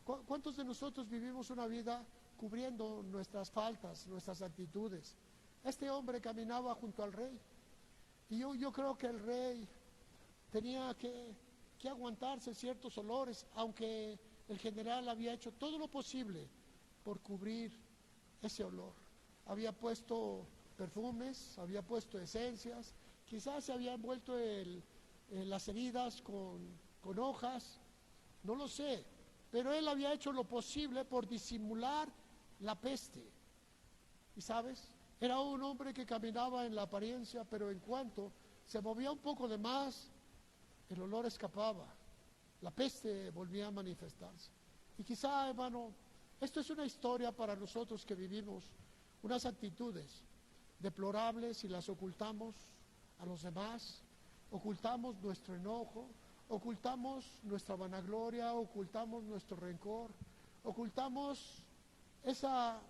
¿Cuántos de nosotros vivimos una vida cubriendo nuestras faltas, nuestras actitudes? Este hombre caminaba junto al rey. Y yo creo que el rey tenía que aguantarse ciertos olores, aunque el general había hecho todo lo posible por cubrir ese olor. Había puesto perfumes, había puesto esencias, quizás se habían envuelto las heridas con hojas, no lo sé, pero él había hecho lo posible por disimular la peste. Y sabes, era un hombre que caminaba en la apariencia, pero en cuanto se movía un poco de más, el olor escapaba, la peste volvía a manifestarse. Y quizá, hermano, esto es una historia para nosotros que vivimos unas actitudes deplorables y las ocultamos a los demás, ocultamos nuestro enojo, ocultamos nuestra vanagloria, ocultamos nuestro rencor, ocultamos esa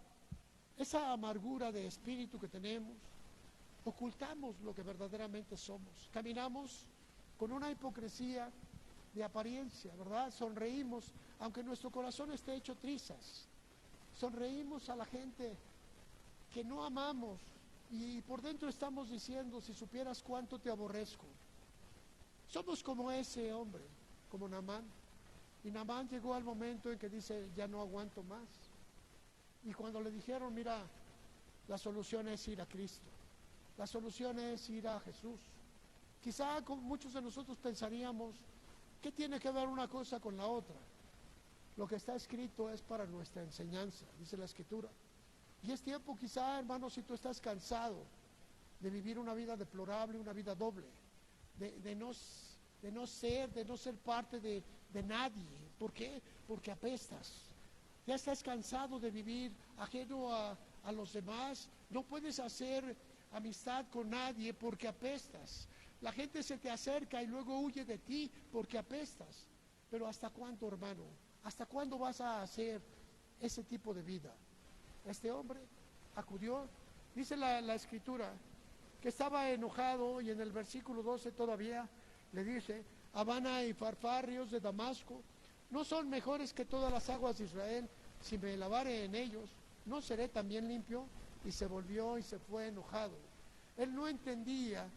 amargura de espíritu que tenemos, ocultamos lo que verdaderamente somos, caminamos con una hipocresía de apariencia, ¿verdad? Sonreímos, aunque nuestro corazón esté hecho trizas, sonreímos a la gente que no amamos y por dentro estamos diciendo, si supieras cuánto te aborrezco. Somos como ese hombre, como Naamán. Y Naamán llegó al momento en que dice, ya no aguanto más. Y cuando le dijeron, mira, la solución es ir a Cristo, la solución es ir a Jesús. Quizá muchos de nosotros pensaríamos, ¿qué tiene que ver una cosa con la otra? Lo que está escrito es para nuestra enseñanza, dice la Escritura. Y es tiempo quizá, hermano, si tú estás cansado de vivir una vida deplorable, una vida doble, de no ser parte de nadie. ¿Por qué? Porque apestas. Ya estás cansado de vivir ajeno a los demás. No puedes hacer amistad con nadie porque apestas. La gente se te acerca y luego huye de ti porque apestas. Pero ¿hasta cuándo, hermano? ¿Hasta cuándo vas a hacer ese tipo de vida? Este hombre acudió, dice la Escritura, que estaba enojado, y en el versículo 12 todavía le dice, Habana y Farfar, ríos de Damasco, ¿no son mejores que todas las aguas de Israel? Si me lavare en ellos, ¿no seré también limpio? Y se volvió y se fue enojado. Él no entendía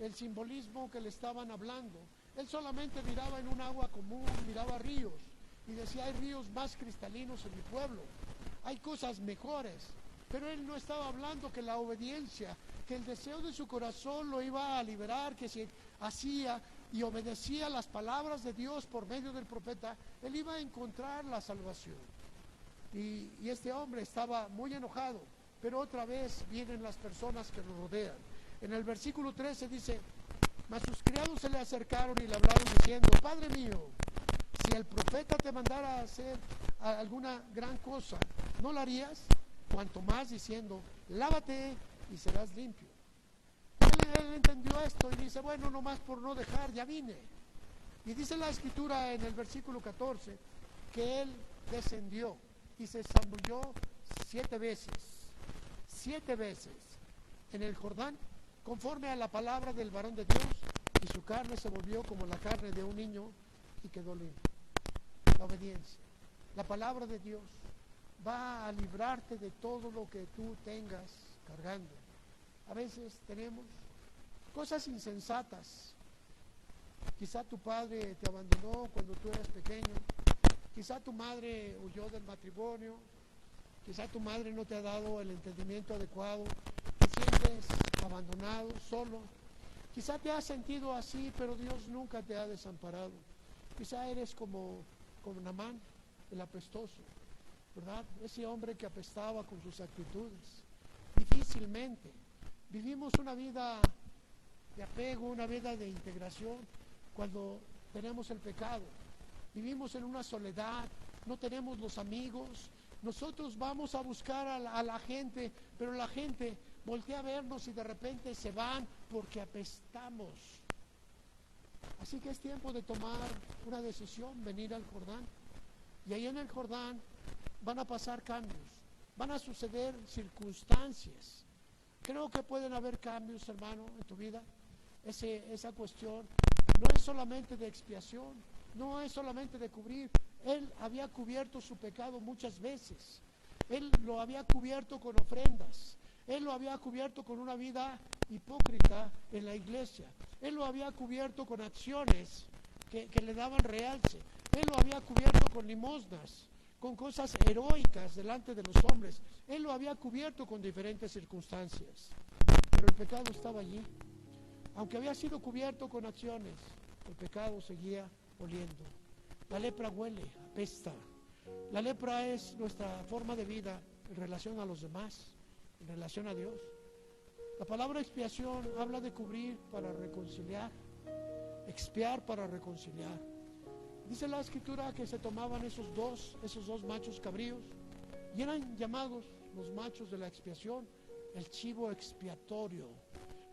el simbolismo que le estaban hablando. Él solamente miraba en un agua común, miraba ríos, y decía, hay ríos más cristalinos en mi pueblo, hay cosas mejores. Pero él no estaba hablando que la obediencia, que el deseo de su corazón lo iba a liberar, que si hacía y obedecía las palabras de Dios por medio del profeta, él iba a encontrar la salvación. Y este hombre estaba muy enojado, pero otra vez vienen las personas que lo rodean. En el versículo 13 dice, mas sus criados se le acercaron y le hablaron diciendo, Padre mío, si el profeta te mandara a hacer alguna gran cosa, ¿no la harías? Cuanto más diciendo, lávate y serás limpio. Él entendió esto y dice, bueno, nomás por no dejar, ya vine. Y dice la Escritura en el versículo 14, que él descendió y se zambulló 7 veces en el Jordán, conforme a la palabra del varón de Dios, y su carne se volvió como la carne de un niño y quedó limpio. La obediencia, la palabra de Dios va a librarte de todo lo que tú tengas cargando. A veces tenemos cosas insensatas. Quizá tu padre te abandonó cuando tú eras pequeño, quizá tu madre huyó del matrimonio, quizá tu madre no te ha dado el entendimiento adecuado, te sientes abandonado, solo. Quizá te has sentido así, pero Dios nunca te ha desamparado. Quizá eres como Naamán, el apestoso, ¿verdad? Ese hombre que apestaba con sus actitudes. Difícilmente vivimos una vida de apego, una vida de integración cuando tenemos el pecado. Vivimos en una soledad, no tenemos los amigos. Nosotros vamos a buscar a la gente, pero la gente voltea a vernos y de repente se van porque apestamos. Así que es tiempo de tomar una decisión, venir al Jordán. Y ahí en el Jordán van a pasar cambios, van a suceder circunstancias. Creo que pueden haber cambios, hermano, en tu vida. Esa cuestión no es solamente de expiación, no es solamente de cubrir. Él había cubierto su pecado muchas veces. Él lo había cubierto con ofrendas. Él lo había cubierto con una vida hipócrita en la iglesia. Él lo había cubierto con acciones que le daban realce. Él lo había cubierto con limosnas, con cosas heroicas delante de los hombres. Él lo había cubierto con diferentes circunstancias. Pero el pecado estaba allí. Aunque había sido cubierto con acciones, el pecado seguía oliendo. La lepra huele, apesta. La lepra es nuestra forma de vida en relación a los demás, en relación a Dios. La palabra expiación habla de cubrir para reconciliar. expiar para reconciliar. Dice la Escritura que se tomaban esos dos machos cabríos y eran llamados los machos de la expiación, el chivo expiatorio,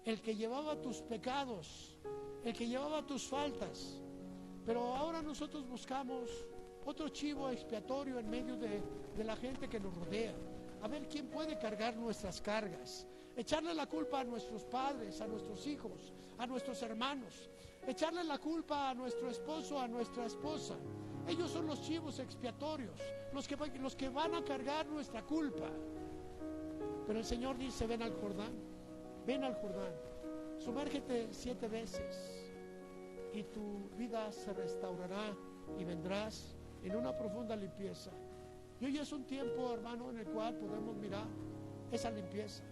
el que llevaba tus pecados, el que llevaba tus faltas. Pero ahora nosotros buscamos otro chivo expiatorio en medio de la gente que nos rodea, a ver quién puede cargar nuestras cargas, echarle la culpa a nuestros padres, a nuestros hijos, a nuestros hermanos, echarle la culpa a nuestro esposo, a nuestra esposa. Ellos son los chivos expiatorios, los que van a cargar nuestra culpa. Pero el Señor dice: ven al Jordán, sumérgete 7 veces y tu vida se restaurará y vendrás en una profunda limpieza. Y hoy es un tiempo, hermano, en el cual podemos mirar esa limpieza.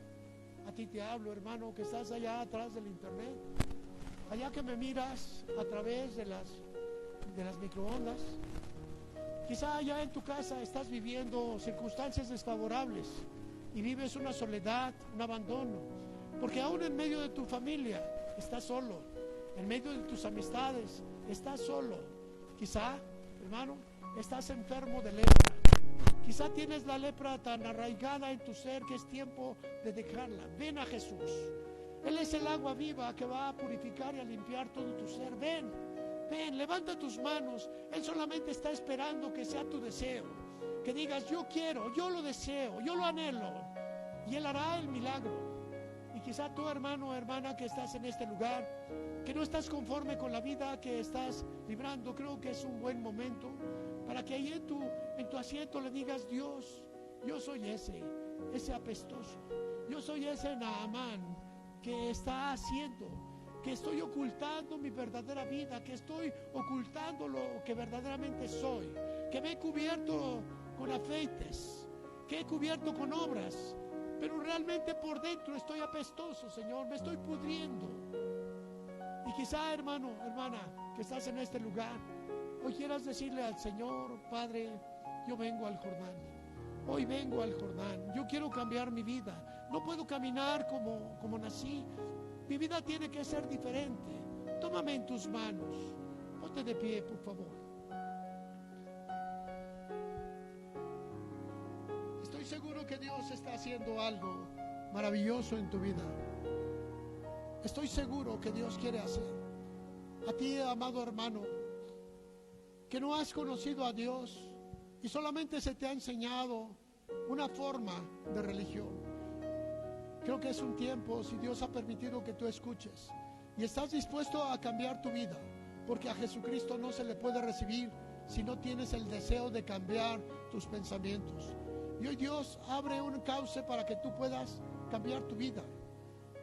A ti te hablo, hermano, que estás allá atrás del internet, allá que me miras a través de las microondas. Quizá allá en tu casa estás viviendo circunstancias desfavorables y vives una soledad, un abandono, porque aún en medio de tu familia estás solo, en medio de tus amistades estás solo. Quizá, hermano, estás enfermo de lepra. Quizá tienes la lepra tan arraigada en tu ser que es tiempo de dejarla. Ven a Jesús. Él es el agua viva que va a purificar y a limpiar todo tu ser. Ven, levanta tus manos. Él solamente está esperando que sea tu deseo, que digas: yo quiero, yo lo deseo, yo lo anhelo, y Él hará el milagro. Y quizá tú, hermano o hermana, que estás en este lugar, que no estás conforme con la vida que estás librando, creo que es un buen momento para que ahí en tu asiento le digas: Dios, yo soy ese apestoso, yo soy ese Naamán que está haciendo, que estoy ocultando mi verdadera vida, que estoy ocultando lo que verdaderamente soy, que me he cubierto con afeites, que he cubierto con obras, pero realmente por dentro estoy apestoso, Señor, me estoy pudriendo. Y quizá, hermano, hermana, que estás en este lugar, hoy quieras decirle al Señor: Padre, yo vengo al Jordán, hoy vengo al Jordán, yo quiero cambiar mi vida, no puedo caminar como nací, mi vida tiene que ser diferente. Tómame en tus manos. Ponte de pie, por favor. Estoy seguro que Dios está haciendo algo maravilloso en tu vida. Estoy seguro que Dios quiere hacer. A ti, amado hermano, que no has conocido a Dios y solamente se te ha enseñado una forma de religión, creo que es un tiempo, si Dios ha permitido, que tú escuches y estás dispuesto a cambiar tu vida, porque a Jesucristo no se le puede recibir si no tienes el deseo de cambiar tus pensamientos. Y hoy Dios abre un cauce para que tú puedas cambiar tu vida.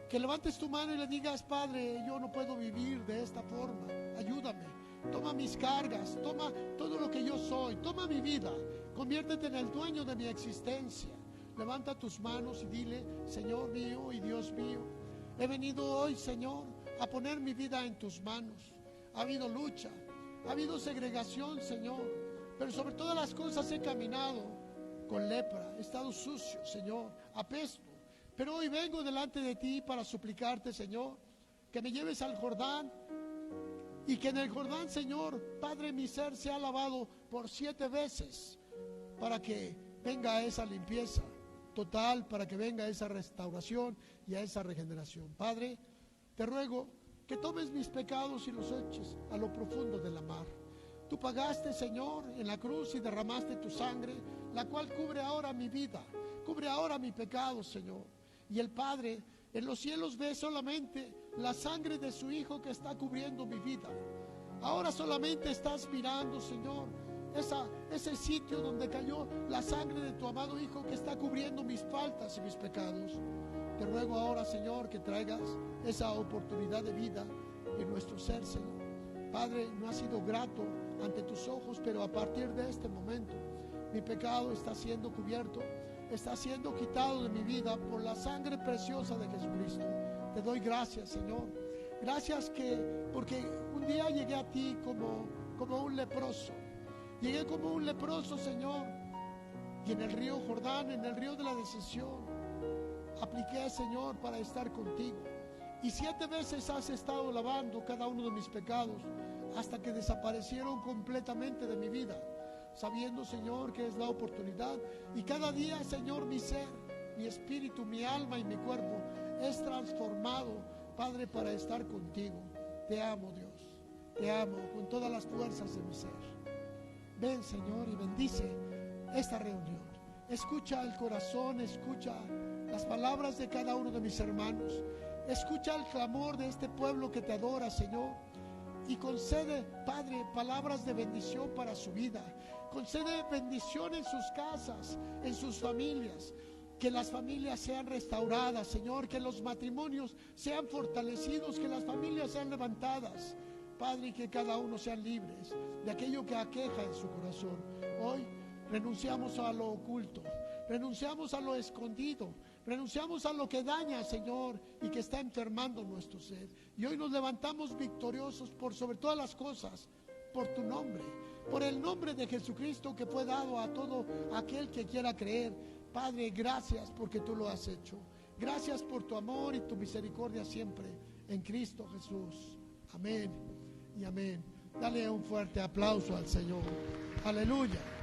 Que levantes tu mano y le digas: Padre, yo no puedo vivir de esta forma, ayúdame, toma mis cargas, toma todo lo que yo soy, toma mi vida, conviértete en el dueño de mi existencia. Levanta tus manos y dile: Señor mío y Dios mío, he venido hoy, Señor, a poner mi vida en tus manos. Ha habido lucha, ha habido segregación, Señor, pero sobre todas las cosas he caminado con lepra, he estado sucio, Señor, apesto. Pero hoy vengo delante de ti para suplicarte, Señor, que me lleves al Jordán, y que en el Jordán, Señor, Padre, mi ser sea lavado por 7 veces, para que venga esa limpieza total, para que venga esa restauración y a esa regeneración. Padre, te ruego que tomes mis pecados y los eches a lo profundo de la mar. Tú pagaste, Señor, en la cruz y derramaste tu sangre, la cual cubre ahora mi vida, cubre ahora mi pecado, Señor. Y el Padre en los cielos ve solamente la sangre de su Hijo que está cubriendo mi vida. Ahora solamente estás mirando, Señor, ese sitio donde cayó la sangre de tu amado Hijo que está cubriendo mis faltas y mis pecados. Te ruego ahora, Señor, que traigas esa oportunidad de vida en nuestro ser, Señor. Padre, no ha sido grato ante tus ojos, pero a partir de este momento mi pecado está siendo cubierto, está siendo quitado de mi vida por la sangre preciosa de Jesucristo. Te doy gracias, Señor. Gracias porque un día llegué a ti como un leproso. Llegué como un leproso, Señor, y en el río Jordán, en el río de la decisión, apliqué, Señor, para estar contigo. y 7 veces has estado lavando cada uno de mis pecados hasta que desaparecieron completamente de mi vida, sabiendo, Señor, que es la oportunidad. Y cada día, Señor, mi ser, mi espíritu, mi alma y mi cuerpo es transformado, Padre, para estar contigo. Te amo, Dios, te amo con todas las fuerzas de mi ser. Ven, Señor, y bendice esta reunión. Escucha el corazón, escucha las palabras de cada uno de mis hermanos. Escucha el clamor de este pueblo que te adora, Señor. Y concede, Padre, palabras de bendición para su vida. Concede bendición en sus casas, en sus familias. Que las familias sean restauradas, Señor. Que los matrimonios sean fortalecidos. Que las familias sean levantadas, Padre, y que cada uno sean libres de aquello que aqueja en su corazón. Hoy renunciamos a lo oculto, renunciamos a lo escondido, renunciamos a lo que daña, Señor, y que está enfermando nuestro ser. Y hoy nos levantamos victoriosos por sobre todas las cosas, por tu nombre, por el nombre de Jesucristo, que fue dado a todo aquel que quiera creer. Padre, gracias porque tú lo has hecho. Gracias por tu amor y tu misericordia siempre en Cristo Jesús. Amén y amén. Dale un fuerte aplauso al Señor. Aleluya.